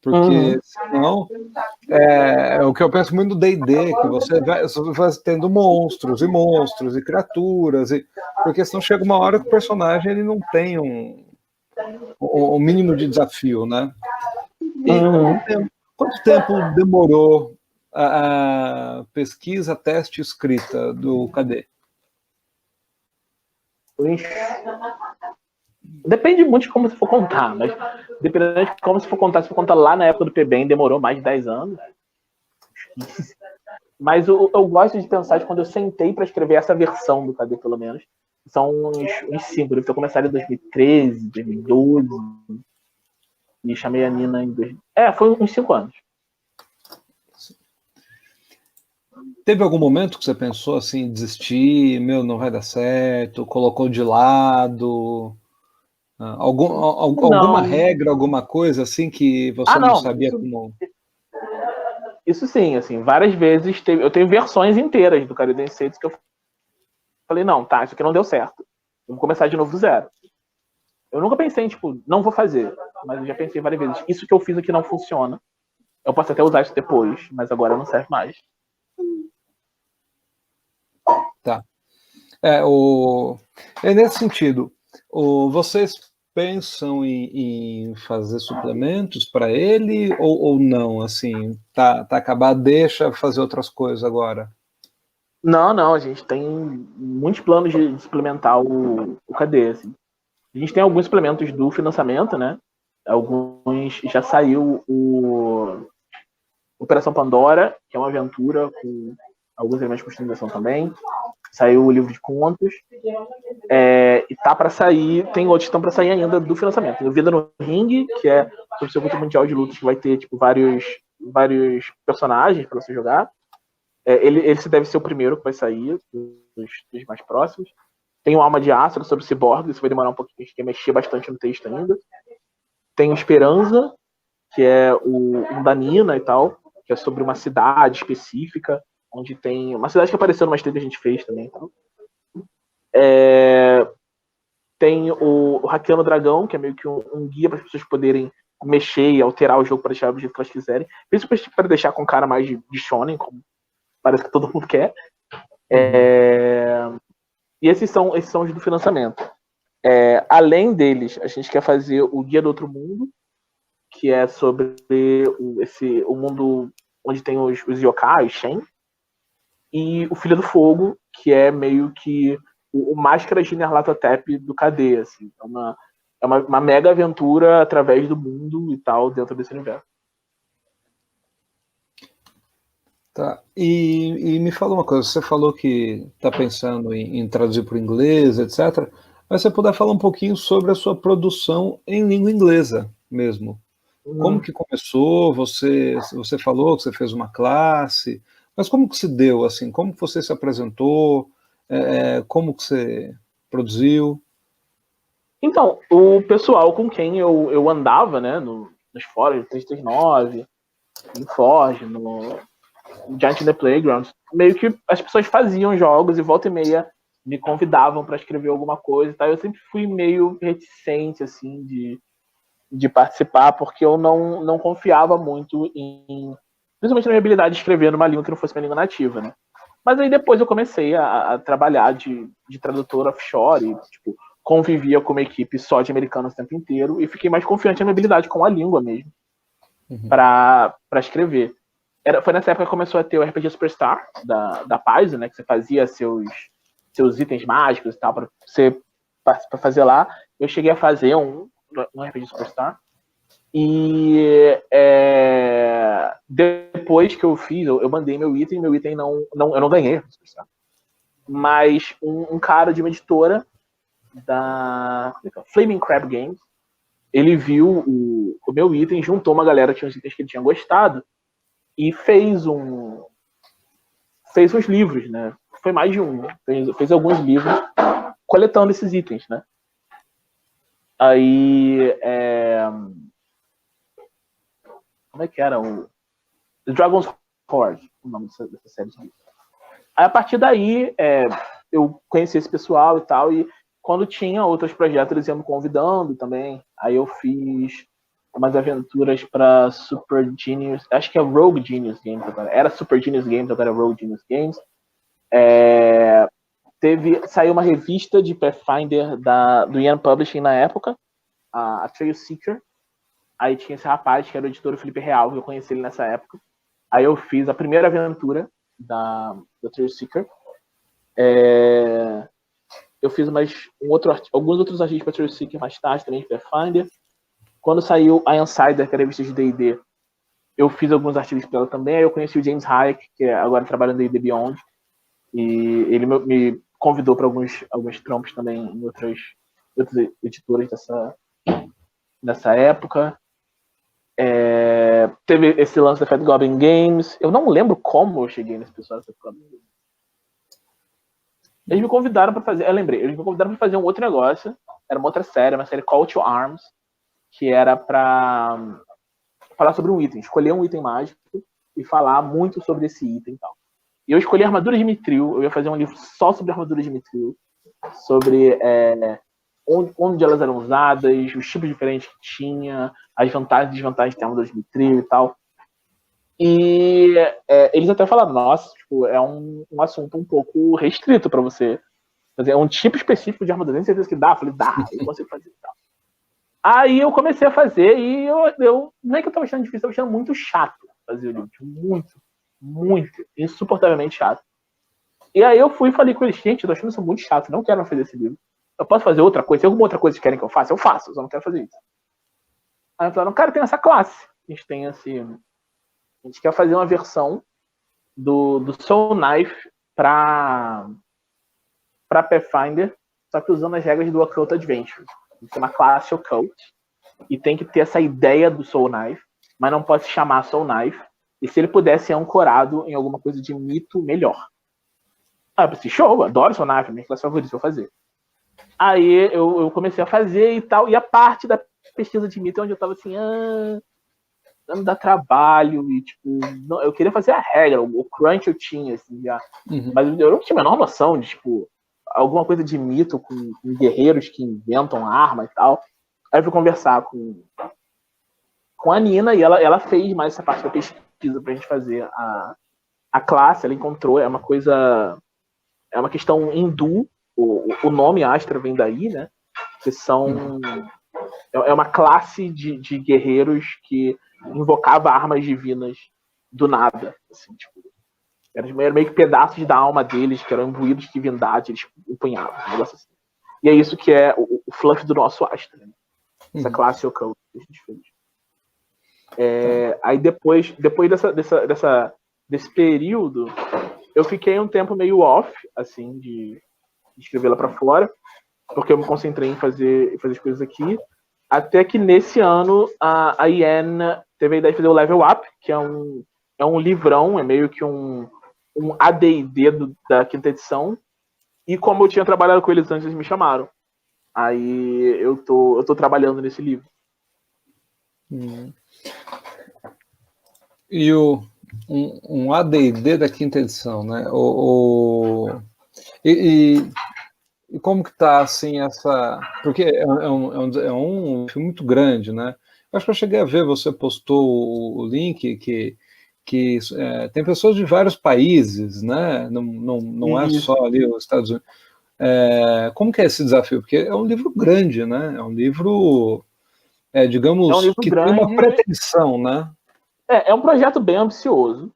Porque senão o que eu penso muito do D&D, que você vai tendo monstros e criaturas, porque senão chega uma hora que o personagem ele não tem um mínimo de desafio, né? E quanto tempo demorou a pesquisa, teste e escrita do KD? Depende muito de como você for contar, mas dependendo de como você for contar, se for contar lá na época do PBN, demorou mais de 10 anos. Mas eu gosto de pensar de quando eu sentei para escrever essa versão do KD, pelo menos. São uns 5. Eu comecei em 2013, 2012. E chamei a Nina em... foi uns 5 anos. Teve algum momento que você pensou assim, desistir, não vai dar certo, colocou de lado? Alguma regra, alguma coisa assim que você não sabia como... Isso sim, assim, várias vezes eu tenho versões inteiras do Karu Densetsu que eu falei, não, tá, isso aqui não deu certo. Vamos começar de novo do zero. Eu nunca pensei em, tipo, não vou fazer, mas eu já pensei várias vezes, isso que eu fiz aqui não funciona. Eu posso até usar isso depois, mas agora não serve mais. Tá. É nesse sentido, vocês pensam em fazer suplementos para ele ou não? Assim, tá acabado, deixa fazer outras coisas agora? Não, a gente tem muitos planos de suplementar o KD. Assim. A gente tem alguns suplementos do financiamento, né? Alguns já saiu o Operação Pandora, que é uma aventura com alguns elementos de customização também. Saiu o livro de contos. E tá para sair, tem outros que estão para sair ainda do financiamento. Tem o Vida no Ring, que é sobre o circuito mundial de lutas, que vai ter tipo, vários personagens para você jogar. Ele deve ser o primeiro que vai sair, dos mais próximos. Tem o Alma de Aço, sobre ciborgues, isso vai demorar um pouquinho, a gente quer mexer bastante no texto ainda. Tem o Esperança, que é o da Nina e tal, que é sobre uma cidade específica, onde tem uma cidade que apareceu numa história que a gente fez também. Então. Tem o Hackeando Dragão, que é meio que um guia para as pessoas poderem mexer e alterar o jogo para deixar do jeito que elas quiserem. Principalmente para deixar com cara mais de shonen, como parece que todo mundo quer. E esses são os do financiamento. Além deles, a gente quer fazer o Guia do Outro Mundo, que é sobre o mundo onde tem os yokai, os Shen, e o Filho do Fogo, que é meio que o Máscara de Nyarlathotep do KD. Assim. É uma mega aventura através do mundo e tal, dentro desse universo. Tá. E me fala uma coisa, você falou que está pensando em traduzir para o inglês, etc. Mas você puder falar um pouquinho sobre a sua produção em língua inglesa mesmo. Como Hum. que começou? Você falou que você fez uma classe, mas como que se deu assim? Como que você se apresentou? Como que você produziu? Então, o pessoal com quem eu andava, né, nos fóruns, 339, no Forge, no Giant in the Playground, meio que as pessoas faziam jogos e volta e meia me convidavam para escrever alguma coisa, tá? Eu sempre fui meio reticente, assim, de participar, porque eu não confiava muito principalmente na minha habilidade de escrever numa língua que não fosse minha língua nativa, né? Mas aí depois eu comecei a trabalhar de tradutor offshore, e, tipo, convivia com uma equipe só de americanos o tempo inteiro e fiquei mais confiante na minha habilidade com a língua mesmo, para escrever. Foi nessa época que começou a ter o RPG Superstar da Paizo, né? Que você fazia seus itens mágicos e tal para fazer lá. Eu cheguei a fazer um RPG Superstar. E depois que eu fiz, eu mandei meu item não, eu não ganhei. Mas um cara de uma editora da Flaming Crab Games, ele viu o meu item, juntou uma galera que tinha os itens que ele tinha gostado e fez uns livros, né? Foi mais de um. Fez alguns livros coletando esses itens, né? Aí como é que era? O Dragon's Horde, o nome dessa série de livros. Aí, a partir daí, eu conheci esse pessoal e tal, e quando tinha outros projetos, eles iam me convidando também. Aí eu fiz umas aventuras para Super Genius, acho que é Rogue Genius Games agora. Era Super Genius Games, agora é Rogue Genius Games. Saiu uma revista de Pathfinder do Ian Publishing na época, a Trail Seeker. Aí tinha esse rapaz que era o editor Felipe Real, que eu conheci ele nessa época. Aí eu fiz a primeira aventura da Trail Seeker. Eu fiz alguns outros artigos para Trail Seeker mais tarde, também de Pathfinder. Quando saiu a Insider, que era a revista de D&D, eu fiz alguns artigos para ela também. Aí eu conheci o James Hayek, que agora trabalha no D&D Beyond. E ele me convidou para alguns trampos também em outras editoras nessa época. Teve esse lance da Fat Goblin Games. Eu não lembro como eu cheguei nesse pessoal da Fat Goblin Games. Eles me convidaram para fazer. Eu lembrei, eles me convidaram para fazer um outro negócio. Era uma outra série, uma série Call to Arms, que era para falar sobre um item, escolher um item mágico e falar muito sobre esse item e tal. E eu escolhi a armadura de Mithril. Eu ia fazer um livro só sobre a armadura de Mithril, sobre onde elas eram usadas, os tipos diferentes que tinha, as vantagens e desvantagens de ter armadura de Mithril e tal. E eles até falaram, nossa, tipo, é um assunto um pouco restrito para você fazer. É um tipo específico de armadura, nem certeza que dá. Eu falei, dá, eu consigo fazer e tal. Aí eu comecei a fazer e eu não é que eu tava achando difícil, eu tava achando muito chato fazer o livro. Muito, insuportavelmente chato. E aí eu fui e falei com eles, gente, eu tô achando isso muito chato, não quero fazer esse livro. Eu posso fazer outra coisa? Se alguma outra coisa que querem que eu faça, eu faço, eu só não quero fazer isso. Aí eles falaram, cara, tem essa classe. A gente quer fazer uma versão do Soul Knife pra Pathfinder, só que usando as regras do Occult Adventure. Tem uma classe Occult e tem que ter essa ideia do Soul Knife, mas não pode se chamar Soul Knife. E se ele pudesse ser ancorado em alguma coisa de mito, melhor. Aí eu pensei, show, adoro Soul Knife, minha classe favorita, vou fazer. Aí eu comecei a fazer e tal, e a parte da pesquisa de mito é onde eu tava assim, não dá trabalho, e tipo, não, eu queria fazer a regra, o crunch eu tinha, assim, já. Mas eu não tinha a menor noção de, tipo, alguma coisa de mito com guerreiros que inventam arma e tal. Aí eu fui conversar com a Nina, e ela fez mais essa parte da pesquisa pra gente fazer a classe. Ela encontrou, é uma questão hindu, o nome Astra vem daí, né? Que é uma classe de guerreiros que invocava armas divinas do nada, assim, tipo, eram meio que pedaços da alma deles que eram imbuídos de divindade, eles empunhavam, um negócio assim. E é isso que é o fluff do nosso Astra, né? Essa classe occult que a gente fez. Aí depois desse período, eu fiquei um tempo meio off, assim, de escrever lá para fora, porque eu me concentrei em fazer as coisas aqui, até que nesse ano a IEN teve a ideia de fazer o Level Up, que é um livrão, é meio que um AD&D da quinta edição, e como eu tinha trabalhado com eles antes, eles me chamaram. Aí eu tô trabalhando nesse livro. E um AD&D da quinta edição, né? E como que tá, assim, essa... Porque é um filme muito grande, né? Eu acho que eu cheguei a ver, você postou o link que tem pessoas de vários países, né? Não é só ali os Estados Unidos. Como que é esse desafio? Porque é um livro grande, né? É um livro, digamos, um livro que grande, tem uma pretensão, né? É um projeto bem ambicioso.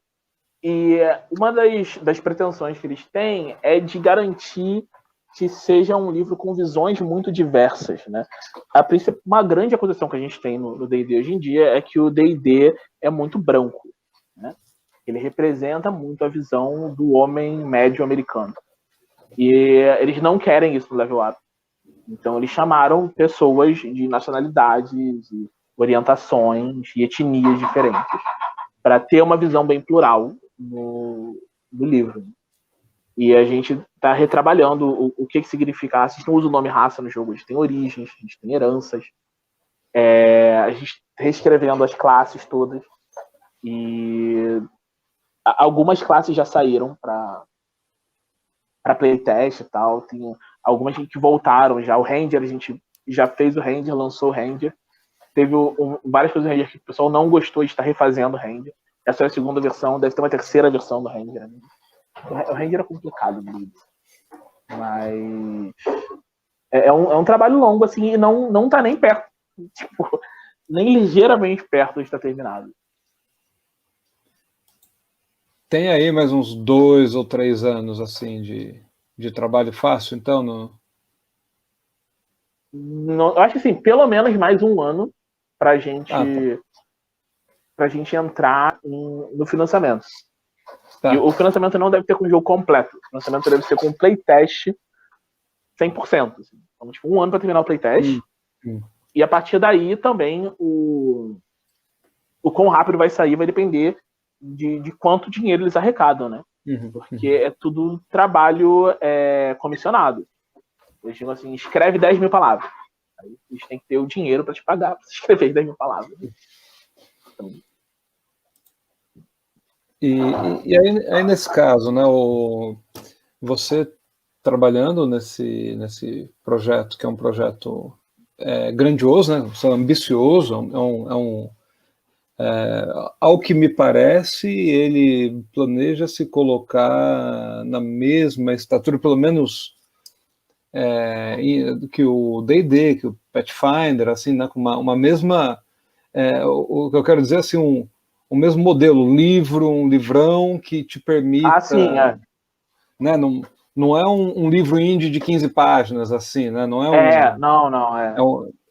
E uma das pretensões que eles têm é de garantir que seja um livro com visões muito diversas, né? Uma grande acusação que a gente tem no D&D hoje em dia é que o D&D é muito branco, né? Ele representa muito a visão do homem médio americano. E eles não querem isso no Level Up. Então eles chamaram pessoas de nacionalidades, e orientações e etnias diferentes para ter uma visão bem plural no livro. E a gente está retrabalhando o que significa. A gente não usa o nome raça no jogo, a gente tem origens, a gente tem heranças. A gente está reescrevendo as classes todas. E algumas classes já saíram para playtest e tal. Tem algumas que voltaram já. O Ranger, a gente já fez o Ranger, lançou o Ranger. Teve várias coisas do Ranger que o pessoal não gostou de estar refazendo o Ranger. Essa é a segunda versão, deve ter uma terceira versão do Ranger. O Ranger é complicado, mas é um trabalho longo, assim, e não tá nem perto. Tipo, nem ligeiramente perto de estar terminado. Tem aí mais uns 2 ou 3 anos, assim, de trabalho fácil, então? Eu acho que, assim, pelo menos mais um ano pra gente entrar no financiamento. Tá. E o financiamento não deve ter com o jogo completo. O financiamento deve ser com playtest 100%. Assim. Então, tipo, um ano para terminar o playtest. E a partir daí também o quão rápido vai sair vai depender de quanto dinheiro eles arrecadam, né? Porque é tudo trabalho comissionado. Eles digam assim, escreve 10 mil palavras. Aí eles têm que ter o dinheiro para te pagar para escrever 10 mil palavras. Então, e aí nesse caso, né, você trabalhando nesse projeto, que é um projeto grandioso, né, ambicioso, ao que me parece, ele planeja se colocar na mesma estatura, pelo menos que o D&D, que o Pathfinder, assim, né, com uma mesma, o que eu quero dizer, assim, o mesmo modelo, um livrão que te permita... sim, né, não é um livro indie de 15 páginas, assim, né? Não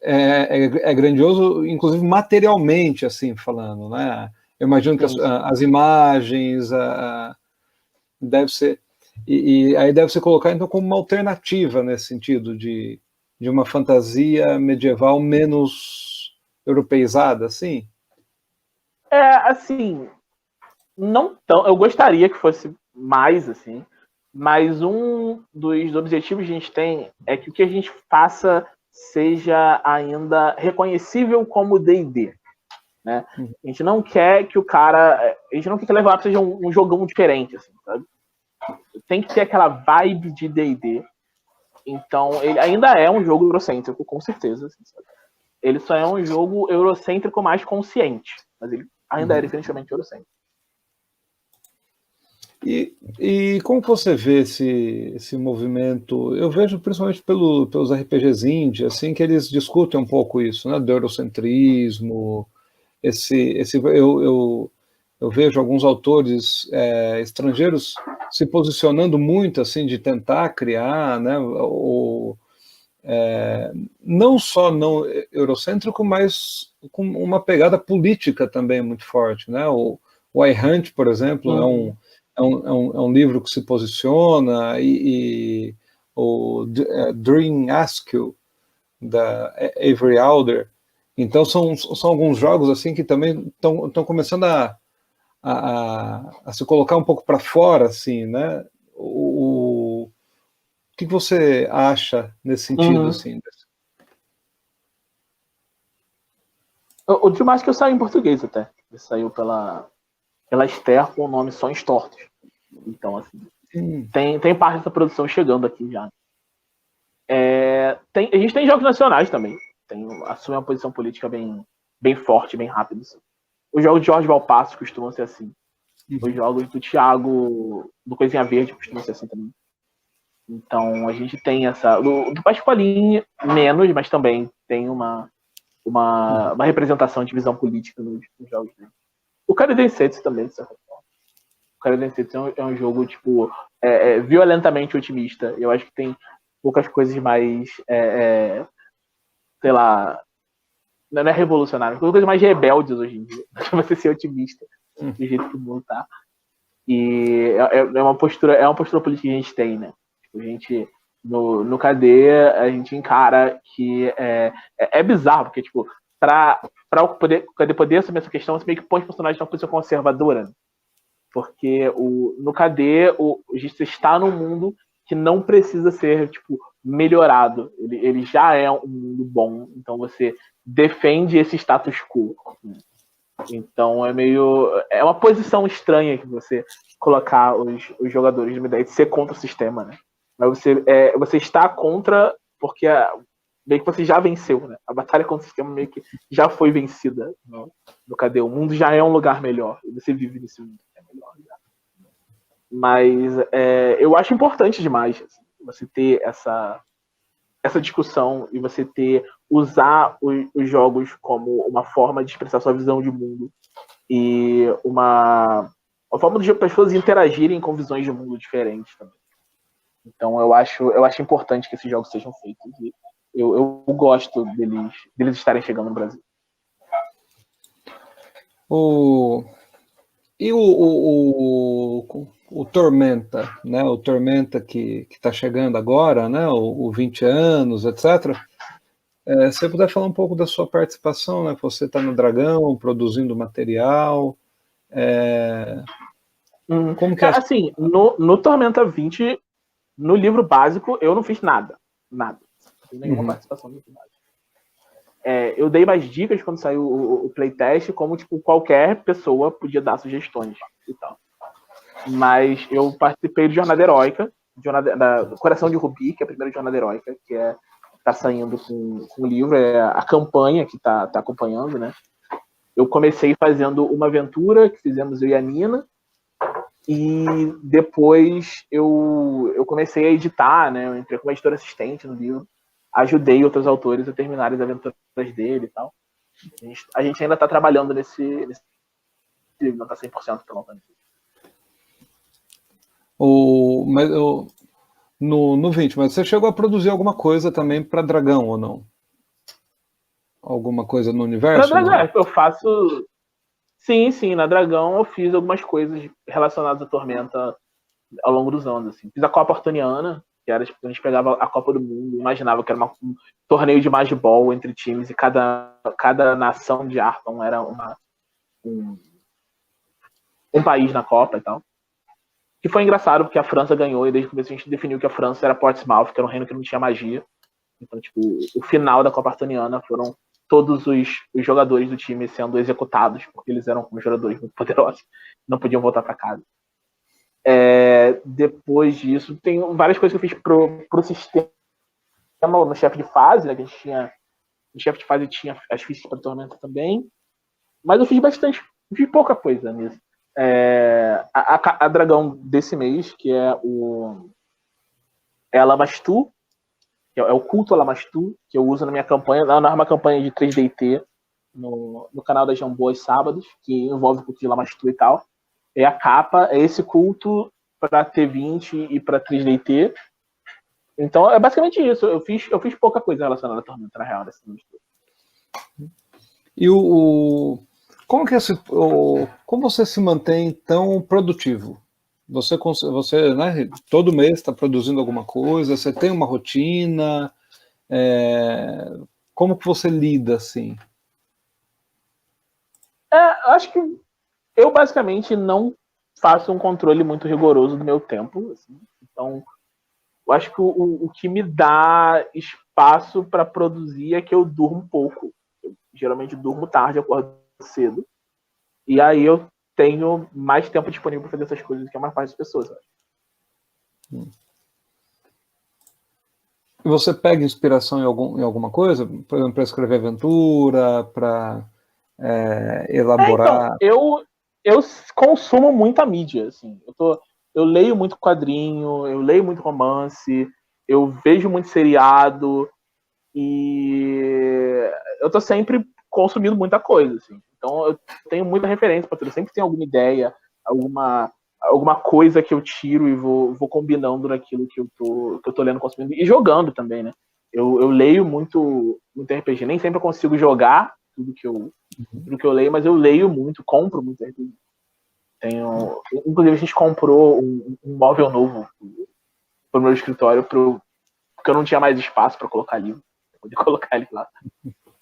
é grandioso, inclusive materialmente, assim, falando, né? Eu imagino que as imagens deve ser... E aí deve se colocar, então, como uma alternativa nesse sentido de uma fantasia medieval menos europeizada, assim? Assim, não tão... Eu gostaria que fosse mais, assim, mas um dos objetivos que a gente tem é que o que a gente faça seja ainda reconhecível como D&D, né? A gente não quer que o cara... A gente não quer que Level Up seja um jogão diferente, assim, sabe? Tem que ter aquela vibe de D&D. Então, ele ainda é um jogo eurocêntrico, com certeza. Assim, sabe? Ele só é um jogo eurocêntrico mais consciente, mas ele ainda é definitivamente eurocêntrico. E como você vê esse movimento? Eu vejo principalmente pelos RPGs indie, assim, que eles discutem um pouco isso, né, do eurocentrismo. Eu vejo alguns autores estrangeiros se posicionando muito, assim, de tentar criar, né, não só não eurocêntrico, mas com uma pegada política também muito forte, né? O iHunt, por exemplo, é um livro que se posiciona, e o Dream Askew, da Avery Alder. Então são alguns jogos assim que também estão começando a se colocar um pouco para fora, assim, né? O que você acha nesse sentido, assim? O Dream Askew saiu em português até. Ele saiu pela Esther com o nome Sonhos Tortos. Então, assim, tem parte dessa produção chegando aqui já. A gente tem jogos nacionais também. Assume uma posição política bem forte, bem rápido. Assim. Os jogos de Jorge Valpasso costumam ser assim. Os jogos do Thiago, do Coisinha Verde, costumam ser assim também. Então, a gente tem essa... Do Pasqualini, menos, mas também tem uma representação de visão política nos jogos dele. O Canadenses também, de certa forma. O Canadenses é um jogo, tipo, violentamente otimista. Eu acho que tem poucas coisas mais, sei lá, não é revolucionário, coisas mais rebeldes hoje em dia. Pra você ser otimista do jeito que o mundo tá. E é uma postura política que a gente tem, né? Tipo, a gente, no KD, a gente encara que é bizarro, porque, tipo, pra poder assumir essa questão, você meio que põe os personagens numa posição conservadora. Né? Porque no KD, você está num mundo que não precisa ser, tipo, melhorado. Ele já é um mundo bom, então você defende esse status quo. Então é uma posição estranha que você colocar os jogadores numa ideia de ser contra o sistema, né? Mas você está contra porque meio que você já venceu, né? A batalha contra o sistema meio que já foi vencida no KD. O mundo já é um lugar melhor e você vive nesse mundo que é melhor. Já. Mas eu acho importante demais assim, você ter essa discussão e você usar os jogos como uma forma de expressar sua visão de mundo e uma forma de as pessoas interagirem com visões de mundo diferentes também. Então eu acho importante que esses jogos sejam feitos e eu gosto deles estarem chegando no Brasil. E o Tormenta, né? O Tormenta que está chegando agora, né? O 20 anos, etc. Se você puder falar um pouco da sua participação, né? Você está no Dragão, produzindo material. Como que é? Assim, no Tormenta 20, no livro básico, eu não fiz nada. Nada. Não fiz nenhuma participação no livro básico. Eu dei mais dicas quando saiu o playtest, como tipo, qualquer pessoa podia dar sugestões e tal. Mas eu participei de Jornada Heróica, do Coração de Rubi, que é a primeira Jornada Heróica, que tá saindo com o livro, é a campanha que tá acompanhando, né? Eu comecei fazendo uma aventura que fizemos eu e a Nina, e depois eu comecei a editar, né? Eu entrei como editor assistente no livro, ajudei outros autores a terminarem as aventuras dele e tal. A gente ainda tá trabalhando nesse livro, não tá 100% pronto. No 20, mas você chegou a produzir alguma coisa também para Dragão ou não? Alguma coisa no universo? Pra Dragão, eu faço. Sim, na Dragão eu fiz algumas coisas relacionadas à Tormenta ao longo dos anos. Assim. Fiz a Copa Artoniana, que era tipo, a gente pegava a Copa do Mundo, imaginava que era um torneio de Magibol entre times e cada nação de Arton era um país na Copa e tal. Que foi engraçado, porque a França ganhou e desde o começo a gente definiu que a França era Portsmouth, que era um reino que não tinha magia. Então, tipo, o final da Copa Artoniana foram todos os jogadores do time sendo executados, porque eles eram jogadores muito poderosos, não podiam voltar para casa. Depois disso, tem várias coisas que eu fiz pro sistema no chefe de fase, né, que a gente tinha. No chefe de fase tinha as fichas para Tormenta também, mas eu fiz pouca coisa nisso. A Dragão desse mês, que é a Lamastu, que é o culto a Lamastu, que eu uso na minha campanha, na uma campanha de 3DT no canal da Jambô aos sábados, que envolve o culto de Lamastu e tal. A capa é esse culto para T20 e para 3DT. Então é basicamente isso. Eu fiz pouca coisa relacionada à Tormenta, na real, desse mês. E como que como você se mantém tão produtivo? Você, né, todo mês está produzindo alguma coisa, você tem uma rotina, como que você lida assim? Acho que eu basicamente não faço um controle muito rigoroso do meu tempo, assim. Então, eu acho que o que me dá espaço para produzir é que eu durmo pouco. Eu geralmente durmo tarde, acordo cedo. E aí eu tenho mais tempo disponível para fazer essas coisas que a maior parte das pessoas. E você pega inspiração em alguma coisa? Por exemplo, para escrever aventura, para Então, elaborar? eu consumo muita mídia, assim. Eu leio muito quadrinho, eu leio muito romance, eu vejo muito seriado e eu tô sempre consumindo muita coisa, assim. Então eu tenho muita referência para tudo. Eu sempre tenho alguma ideia, alguma coisa que eu tiro e vou combinando naquilo que eu tô lendo, consumindo e jogando também, né? Eu leio muito RPG. Nem sempre eu consigo jogar tudo que eu leio, mas eu leio muito, compro muito RPG. Inclusive, a gente comprou um móvel novo pro meu escritório, porque eu não tinha mais espaço para colocar livro. Poder colocar ele lá.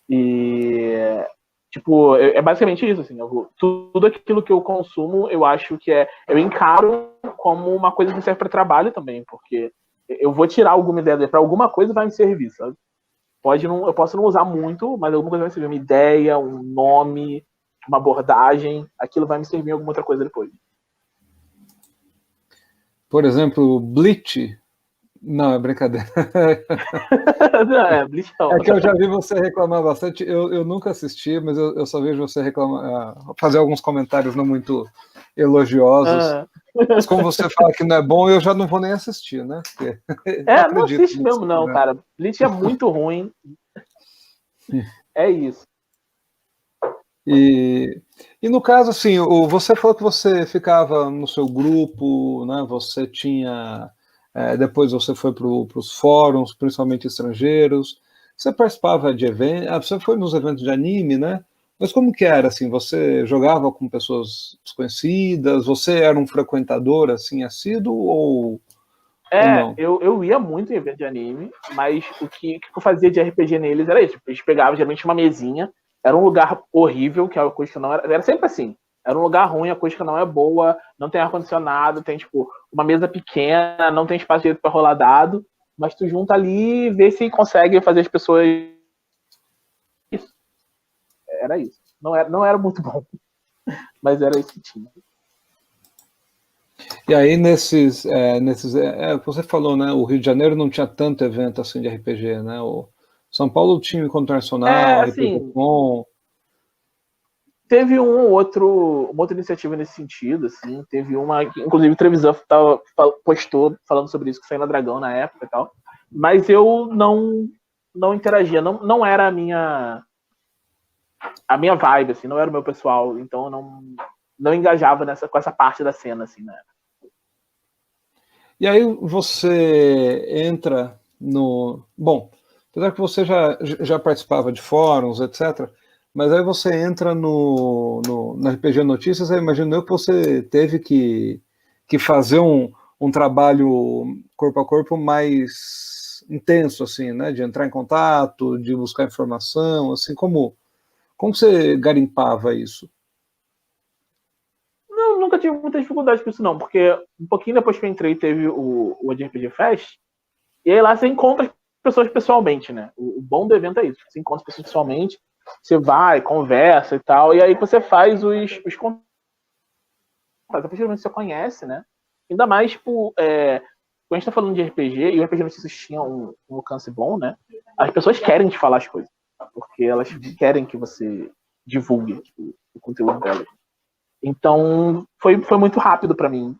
E, tipo, é basicamente isso, assim. Tudo aquilo que eu consumo, eu acho que eu encaro como uma coisa que serve para trabalho também, porque eu vou tirar alguma ideia para alguma coisa vai me servir, sabe? Eu posso não usar muito, mas alguma coisa vai me servir. Uma ideia, um nome, uma abordagem, aquilo vai me servir em alguma outra coisa depois. Por exemplo, Bleach. Não, é brincadeira. Bleach não. É que eu já vi você reclamar bastante. Eu nunca assisti, mas eu só vejo você reclamar, fazer alguns comentários não muito elogiosos. Mas como você fala que não é bom, eu já não vou nem assistir, né? Porque Não acredito assiste nisso, mesmo, não, né? cara. Bleach é muito ruim. É isso. E no caso, assim, você falou que você ficava no seu grupo, né? Você tinha. Depois você foi para os fóruns, principalmente estrangeiros. Você participava de eventos. Você foi nos eventos de anime, né? Mas como que era, assim? Você jogava com pessoas desconhecidas? Você era um frequentador, assim, assíduo ou não? Eu ia muito em evento de anime, mas o que eu fazia de RPG neles era isso. Eles pegavam geralmente uma mesinha, era um lugar horrível, que a acústica não era sempre assim. Era um lugar ruim, a acústica não é boa, não tem ar-condicionado, tem, tipo, uma mesa pequena, não tem espaço direito para rolar dado, mas tu junta ali e vê se consegue fazer as pessoas. Isso. Era isso. Não era muito bom, mas era isso que tinha. E aí você falou, né? O Rio de Janeiro não tinha tanto evento assim de RPG, né? O São Paulo tinha o Encontro Nacional, RPG Assim, Com. teve uma outra iniciativa nesse sentido, assim, teve uma que, inclusive, o Trevisan postou falando sobre isso, que saiu na Dragão na época e tal, mas eu não interagia, não era a minha vibe, assim, não era o meu pessoal, então eu não engajava com essa parte da cena, assim, né? E aí você entra no. Bom, apesar que você já participava de fóruns, etc. Mas aí você entra no RPG Notícias, eu imagino eu que você teve que fazer um trabalho corpo a corpo mais intenso, assim, né? De entrar em contato, de buscar informação, assim, como você garimpava isso? Não, nunca tive muita dificuldade com isso, não, porque um pouquinho depois que eu entrei teve o RPG Fest, e aí lá você encontra as pessoas pessoalmente, né? O bom do evento é isso, você encontra as pessoas pessoalmente, você vai, conversa e tal, e aí você faz os contatos, a partir do momento que você conhece, né? Ainda mais, tipo, quando a gente tá falando de RPG, e o RPG Notícias tinha um alcance bom, né? As pessoas querem te falar as coisas, porque elas querem que você divulgue tipo, o conteúdo delas. Então, foi muito rápido para mim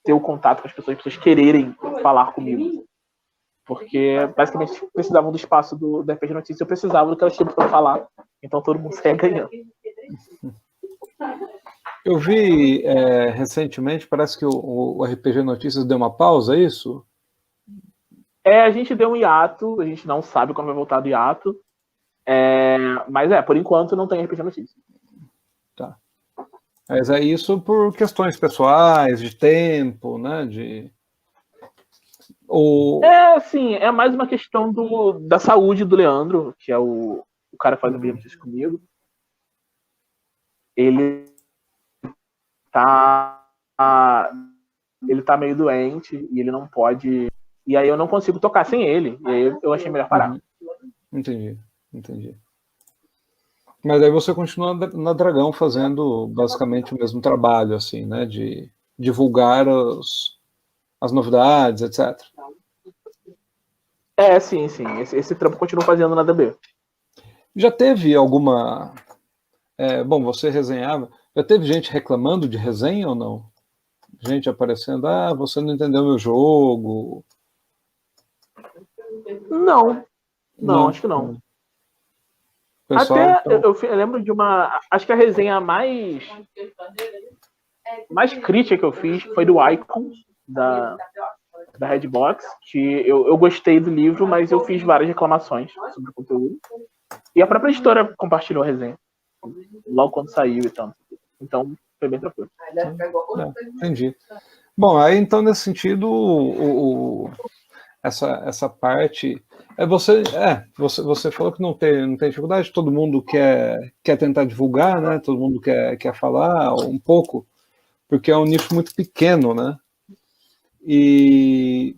ter o contato com as pessoas quererem falar comigo. Porque, basicamente, precisavam do espaço do RPG Notícias, eu precisava do que elas tinham para falar. Então, todo mundo saia ganhando. Eu vi recentemente, parece que o RPG Notícias deu uma pausa, é isso? A gente deu um hiato, a gente não sabe quando vai voltar do hiato. Mas por enquanto não tem RPG Notícias. Tá. Mas é isso por questões pessoais, de tempo, né? Assim, é mais uma questão da saúde do Leandro, que é o cara que faz o exercício comigo. Ele tá meio doente e ele não pode. E aí eu não consigo tocar sem ele. E aí eu achei melhor parar. Entendi. Mas aí você continua na Dragão fazendo basicamente o mesmo trabalho, assim, né? De divulgar as novidades, etc. Sim. Esse trampo continua fazendo na DB. Já teve alguma... bom, você resenhava. Já teve gente reclamando de resenha ou não? Gente aparecendo, você não entendeu meu jogo. Não, acho que não. Pessoal, até então... eu lembro de uma... Acho que a resenha mais crítica que eu fiz foi do Icon, da Redbox, que eu gostei do livro, mas eu fiz várias reclamações sobre o conteúdo. E a própria editora compartilhou a resenha, logo quando saiu e tal. Então, foi bem tranquilo. Entendi. Bom, aí então, nesse sentido, essa parte... Você falou que não tem dificuldade, todo mundo quer tentar divulgar, né? Todo mundo quer falar um pouco, porque é um nicho muito pequeno, né? E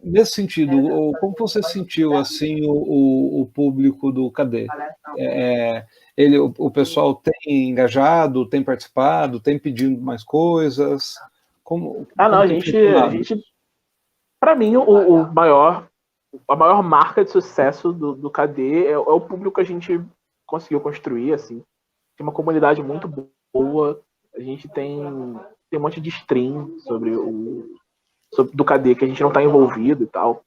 nesse sentido, como você sentiu assim o público do KD? O pessoal tem engajado, tem participado, tem pedindo mais coisas? Como a tem gente para mim a maior marca de sucesso do KD é o público que a gente conseguiu construir, assim. Tem uma comunidade muito boa, a gente tem um monte de stream sobre do KD que a gente não está envolvido e tal.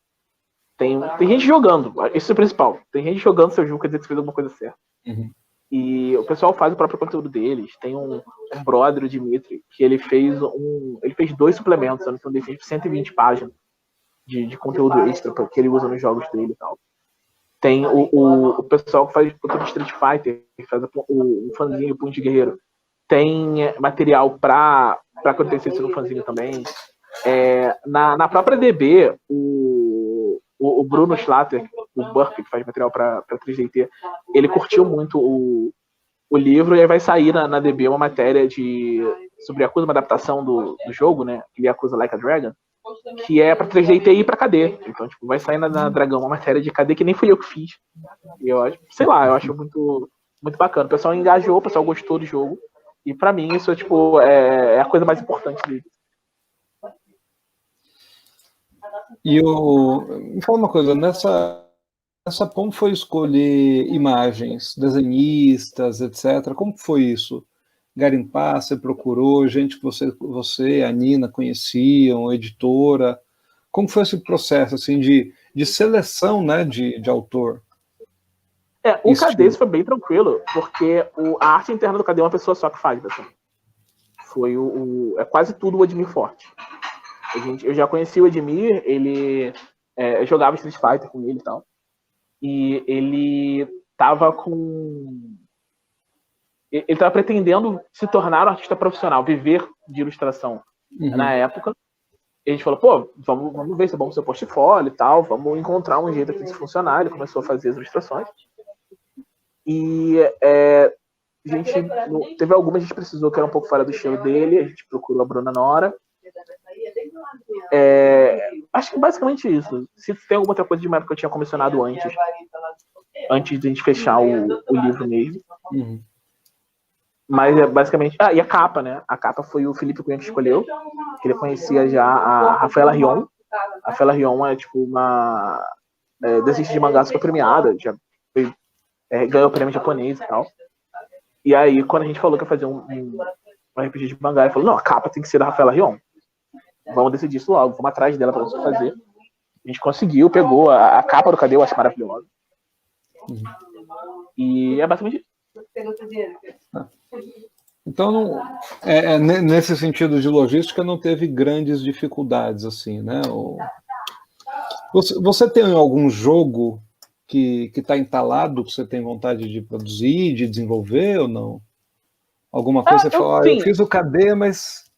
Tem gente jogando, isso é o principal. Tem gente jogando seu jogo, quer dizer que você fez alguma coisa certa. Uhum. E o pessoal faz o próprio conteúdo deles. Tem um brother, o Dimitri, que ele fez 2 suplementos, então ele fez 120 páginas de conteúdo extra que ele usa nos jogos dele e tal. Tem o pessoal que faz conteúdo de Street Fighter, que faz o fanzinho Punho de Guerreiro. Tem material para acontecer isso no fanzinho também. Na própria DB, o Bruno Schlatter, o Burke, que faz material para 3DT, ele curtiu muito o livro, e aí vai sair na DB uma matéria sobre Yakuza, uma adaptação do jogo, né? Yakuza Like a Dragon, que é para 3DT e para KD. Então, tipo, vai sair na Dragão uma matéria de KD que nem fui eu que fiz. E eu acho, sei lá, eu acho muito, muito bacana. O pessoal engajou, o pessoal gostou do jogo. E para mim isso é a coisa mais importante dele. E me fala uma coisa, como foi escolher imagens, desenhistas, etc. Como foi isso? Garimpar, você procurou gente que você, a Nina, conheciam, editora? Como foi esse processo assim, de seleção, né, de autor? O KD foi bem tranquilo, porque a arte interna do KD é uma pessoa só que faz. Assim. Foi é quase tudo o Edmir Forte. Eu já conheci o Edmir, ele jogava Street Fighter com ele e tal. E ele tava ele tava pretendendo se tornar um artista profissional, viver de ilustração na época. E a gente falou, pô, vamos ver se é bom o seu portfólio e tal, vamos encontrar um jeito aqui de funcionar. Ele começou a fazer as ilustrações. E a gente teve algumas, a gente precisou que era um pouco fora do estilo dele, a gente procurou a Bruna Nora. Acho que basicamente isso. Se tem alguma outra coisa de mapa que eu tinha comissionado antes de a gente fechar o livro mesmo. Uhum. Mas basicamente... e a capa, né? A capa foi o Felipe Cunha que escolheu, que ele conhecia já a Rafaela Rion. A Rafaela Rion é tipo uma desenhista de mangá super premiada, já ganhou o prêmio japonês e tal. E aí, quando a gente falou que ia fazer um RPG de mangá, ele falou, não, a capa tem que ser da Rafaela Rion. Vamos decidir isso logo, vamos atrás dela pra você fazer. A gente conseguiu, pegou a capa do KD, eu acho maravilhosa. Uhum. E é basicamente isso. Então, nesse sentido de logística, não teve grandes dificuldades, assim, né? Você tem algum jogo que está entalado, que você tem vontade de produzir, de desenvolver ou não? Alguma coisa você fala, eu fiz o KD, mas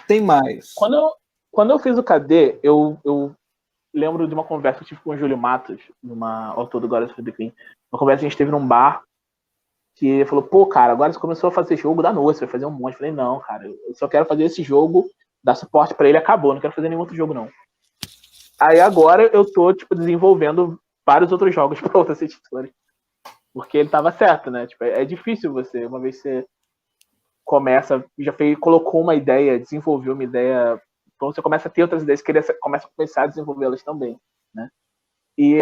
tem mais. Quando eu fiz o KD, eu lembro de uma conversa que eu tive com o Júlio Matos, numa autor do Glória of the Queen. Uma conversa que a gente teve num bar, que ele falou, pô, cara, agora você começou a fazer jogo da noite, você vai fazer um monte. Eu falei, não, cara, eu só quero fazer esse jogo, dar suporte pra ele, acabou, não quero fazer nenhum outro jogo, não. Aí agora eu tô, tipo, desenvolvendo vários outros jogos pra outras editoras. Porque ele tava certo, né? Tipo, é difícil você, uma vez que você começa, colocou uma ideia, desenvolveu uma ideia, então você começa a ter outras ideias, começa a começar a desenvolvê-las também, né? E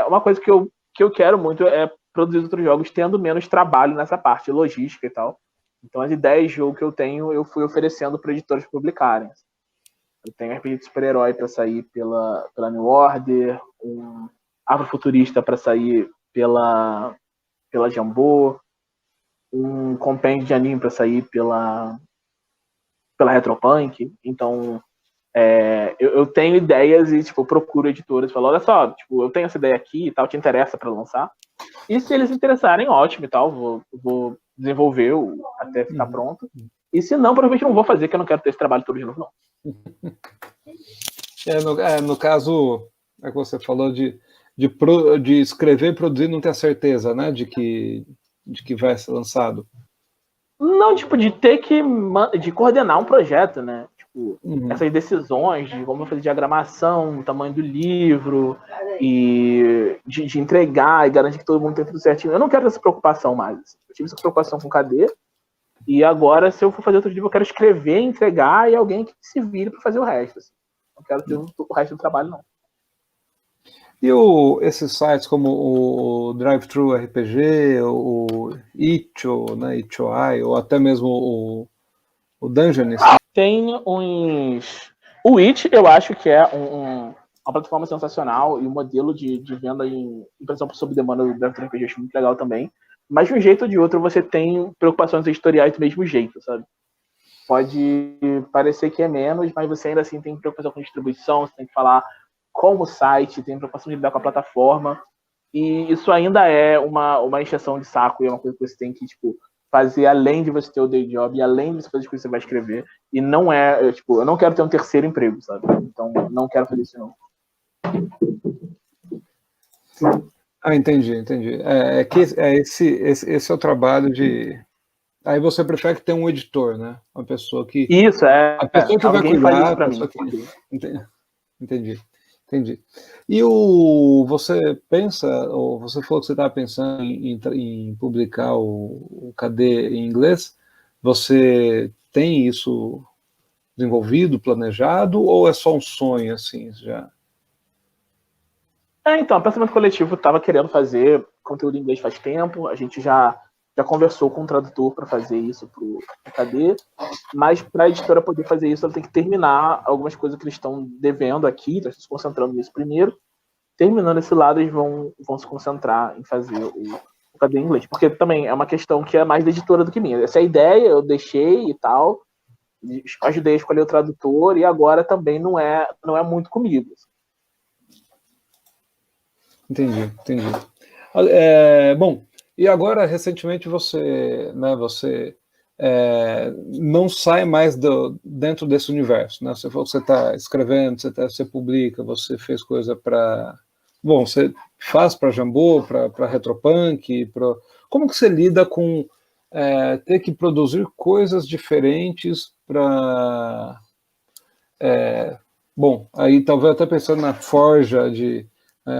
uma coisa que eu quero muito é produzir outros jogos tendo menos trabalho nessa parte, logística e tal. Então as ideias de jogo que eu tenho, eu fui oferecendo para editores publicarem. Eu tenho um RPG de super-herói para sair pela New Order, um Árvore Futurista para sair pela Jambô, um compêndio de anime para sair pela Retropunk. Então eu tenho ideias e tipo, eu procuro editoras e falo, olha só, tipo, eu tenho essa ideia aqui e tal, te interessa para lançar? E se eles interessarem, ótimo e tal, vou desenvolver até ficar pronto. E se não, provavelmente não vou fazer, que eu não quero ter esse trabalho todo de novo, não. No caso, é que você falou de escrever e produzir, não ter a certeza, né, de que vai ser lançado. Não, tipo, de ter que de coordenar um projeto, né? Tipo, essas decisões de como fazer diagramação, o tamanho do livro, e de entregar e garantir que todo mundo tem tudo certinho. Eu não quero essa preocupação mais. Eu tive essa preocupação com o KD, e agora, se eu for fazer outro livro, eu quero escrever, entregar, e alguém que se vire para fazer o resto. Assim. Não quero ter o resto do trabalho, não. E esses sites como o Drive-Thru RPG, o Itch.io, né, Itch.io, ou até mesmo o Dungeonist? Tem uns... O Itch, eu acho que é uma plataforma sensacional e o modelo de venda em impressão sob demanda do Drive-Thru RPG eu acho muito legal também. Mas de um jeito ou de outro você tem preocupações editoriais do mesmo jeito, sabe? Pode parecer que é menos, mas você ainda assim tem preocupação com distribuição, você tem que falar como o site, tem preocupação de lidar com a plataforma, e isso ainda é uma encheção de saco e é uma coisa que você tem que, tipo, fazer além de você ter o day job e além de você fazer as coisas que você vai escrever, e não eu não quero ter um terceiro emprego, sabe? Então, não quero fazer isso não. Entendi. Esse é o trabalho de... Aí você prefere que tenha um editor, né? Uma pessoa que... Isso, a pessoa que vai cuidar, faz isso pra mim. Entendi. E você pensa, ou você falou que você estava pensando em publicar o KD em inglês, você tem isso desenvolvido, planejado, ou é só um sonho, assim, já? Então, o Pensamento Coletivo estava querendo fazer conteúdo em inglês faz tempo, a gente já conversou com o tradutor para fazer isso para o KD, mas para a editora poder fazer isso, ela tem que terminar algumas coisas que eles estão devendo aqui, estão se concentrando nisso primeiro. Terminando esse lado, eles vão se concentrar em fazer o KD em inglês, porque também é uma questão que é mais da editora do que minha. Essa é a ideia, eu deixei e tal, ajudei a escolher o tradutor, e agora também não é muito comigo. Entendi. Bom, e agora, recentemente, você não sai mais dentro desse universo, né? Você falou que você está escrevendo, você publica, você fez coisa para... Bom, você faz para Jambô, para Retropunk, como que você lida com ter que produzir coisas diferentes para... bom, aí talvez até pensando na forja de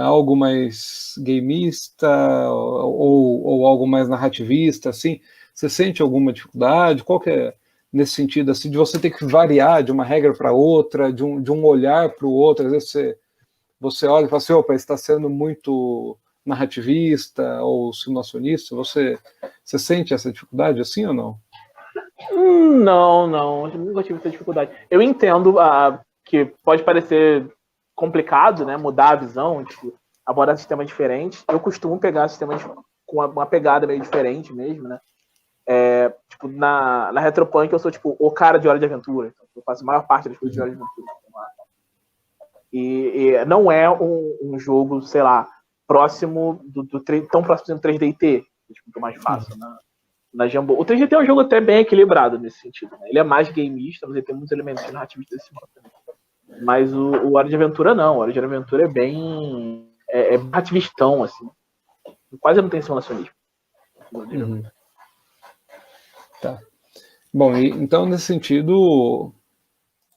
algo mais gameista ou algo mais narrativista, assim, você sente alguma dificuldade? Qual que é, nesse sentido, assim, de você ter que variar de uma regra para outra, de um olhar para o outro? Às vezes você olha e fala assim, opa, está sendo muito narrativista ou simulacionista, você sente essa dificuldade assim ou não? Não, eu nunca tive essa dificuldade. Eu entendo que pode parecer complicado, né, mudar a visão, tipo, abordar sistemas diferentes. Eu costumo pegar sistemas com uma pegada meio diferente mesmo, né? Tipo, na Retropunk eu sou tipo o cara de Hora de Aventura. Então, eu faço a maior parte das coisas de Hora de Aventura. E não é um jogo, sei lá, próximo tão próximo do 3DT, tipo, que eu mais faço, né? na Jambô. O 3GT é um jogo até bem equilibrado nesse sentido, né? Ele é mais gameista, mas ele tem muitos elementos narrativos desse modo também. Mas o Hora de Aventura não. O Hora de Aventura é bem... É narrativistão, assim. Quase não tem simulacionismo. Uhum. Tá. Bom, então nesse sentido,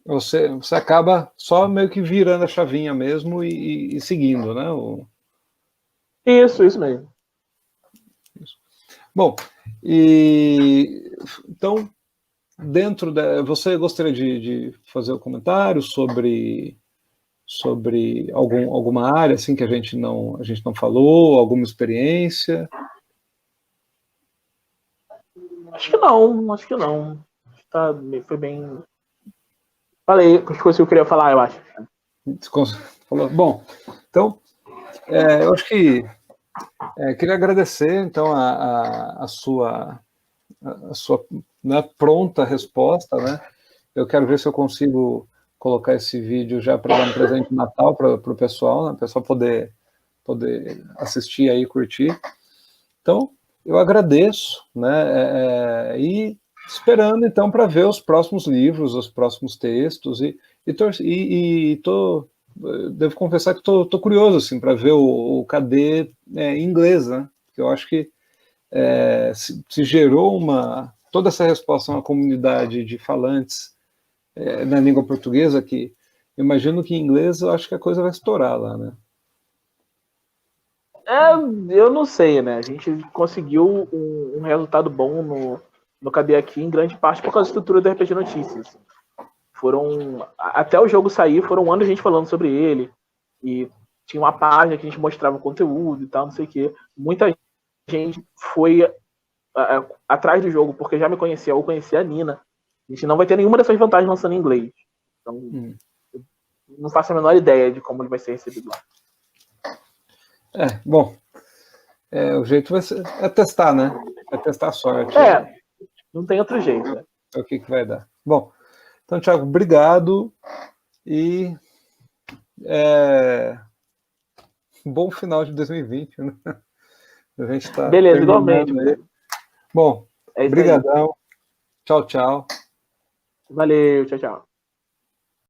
você acaba só meio que virando a chavinha mesmo e seguindo, né? Isso mesmo. Bom, então, dentro da... Você gostaria de fazer um comentário sobre alguma área assim que a gente não falou, alguma experiência? Acho que não. Foi bem... Falei as coisas que eu queria falar, eu acho. Bom, então, eu acho que queria agradecer, então, a sua né, pronta resposta, né? Eu quero ver se eu consigo colocar esse vídeo já para dar um presente de Natal para o pessoal, né? O pessoal poder assistir aí, curtir. Então, eu agradeço, né? E esperando, então, para ver os próximos livros, os próximos textos, devo confessar que tô curioso, assim, para ver o KD em inglês, né? Porque eu acho que se gerou toda essa resposta a uma comunidade de falantes na língua portuguesa, que imagino que em inglês eu acho que a coisa vai estourar lá, né? Eu não sei, né? A gente conseguiu um resultado bom no KD aqui, em grande parte por causa da estrutura do RPG Notícias. Até o jogo sair, foram anos a gente falando sobre ele, e tinha uma página que a gente mostrava o conteúdo e tal, não sei o quê. Muita gente foi atrás do jogo, porque já me conhecia, ou conhecia a Nina. A gente não vai ter nenhuma dessas vantagens lançando em inglês. Então, não faço a menor ideia de como ele vai ser recebido lá. Bom, o jeito vai ser testar, né? É testar a sorte. Não tem outro jeito, né? É o que vai dar. Bom, então, Thiago, obrigado e bom final de 2020, né? A gente tá beleza, igualmente. Bom, brigadão. Tchau, tchau. Valeu, tchau, tchau.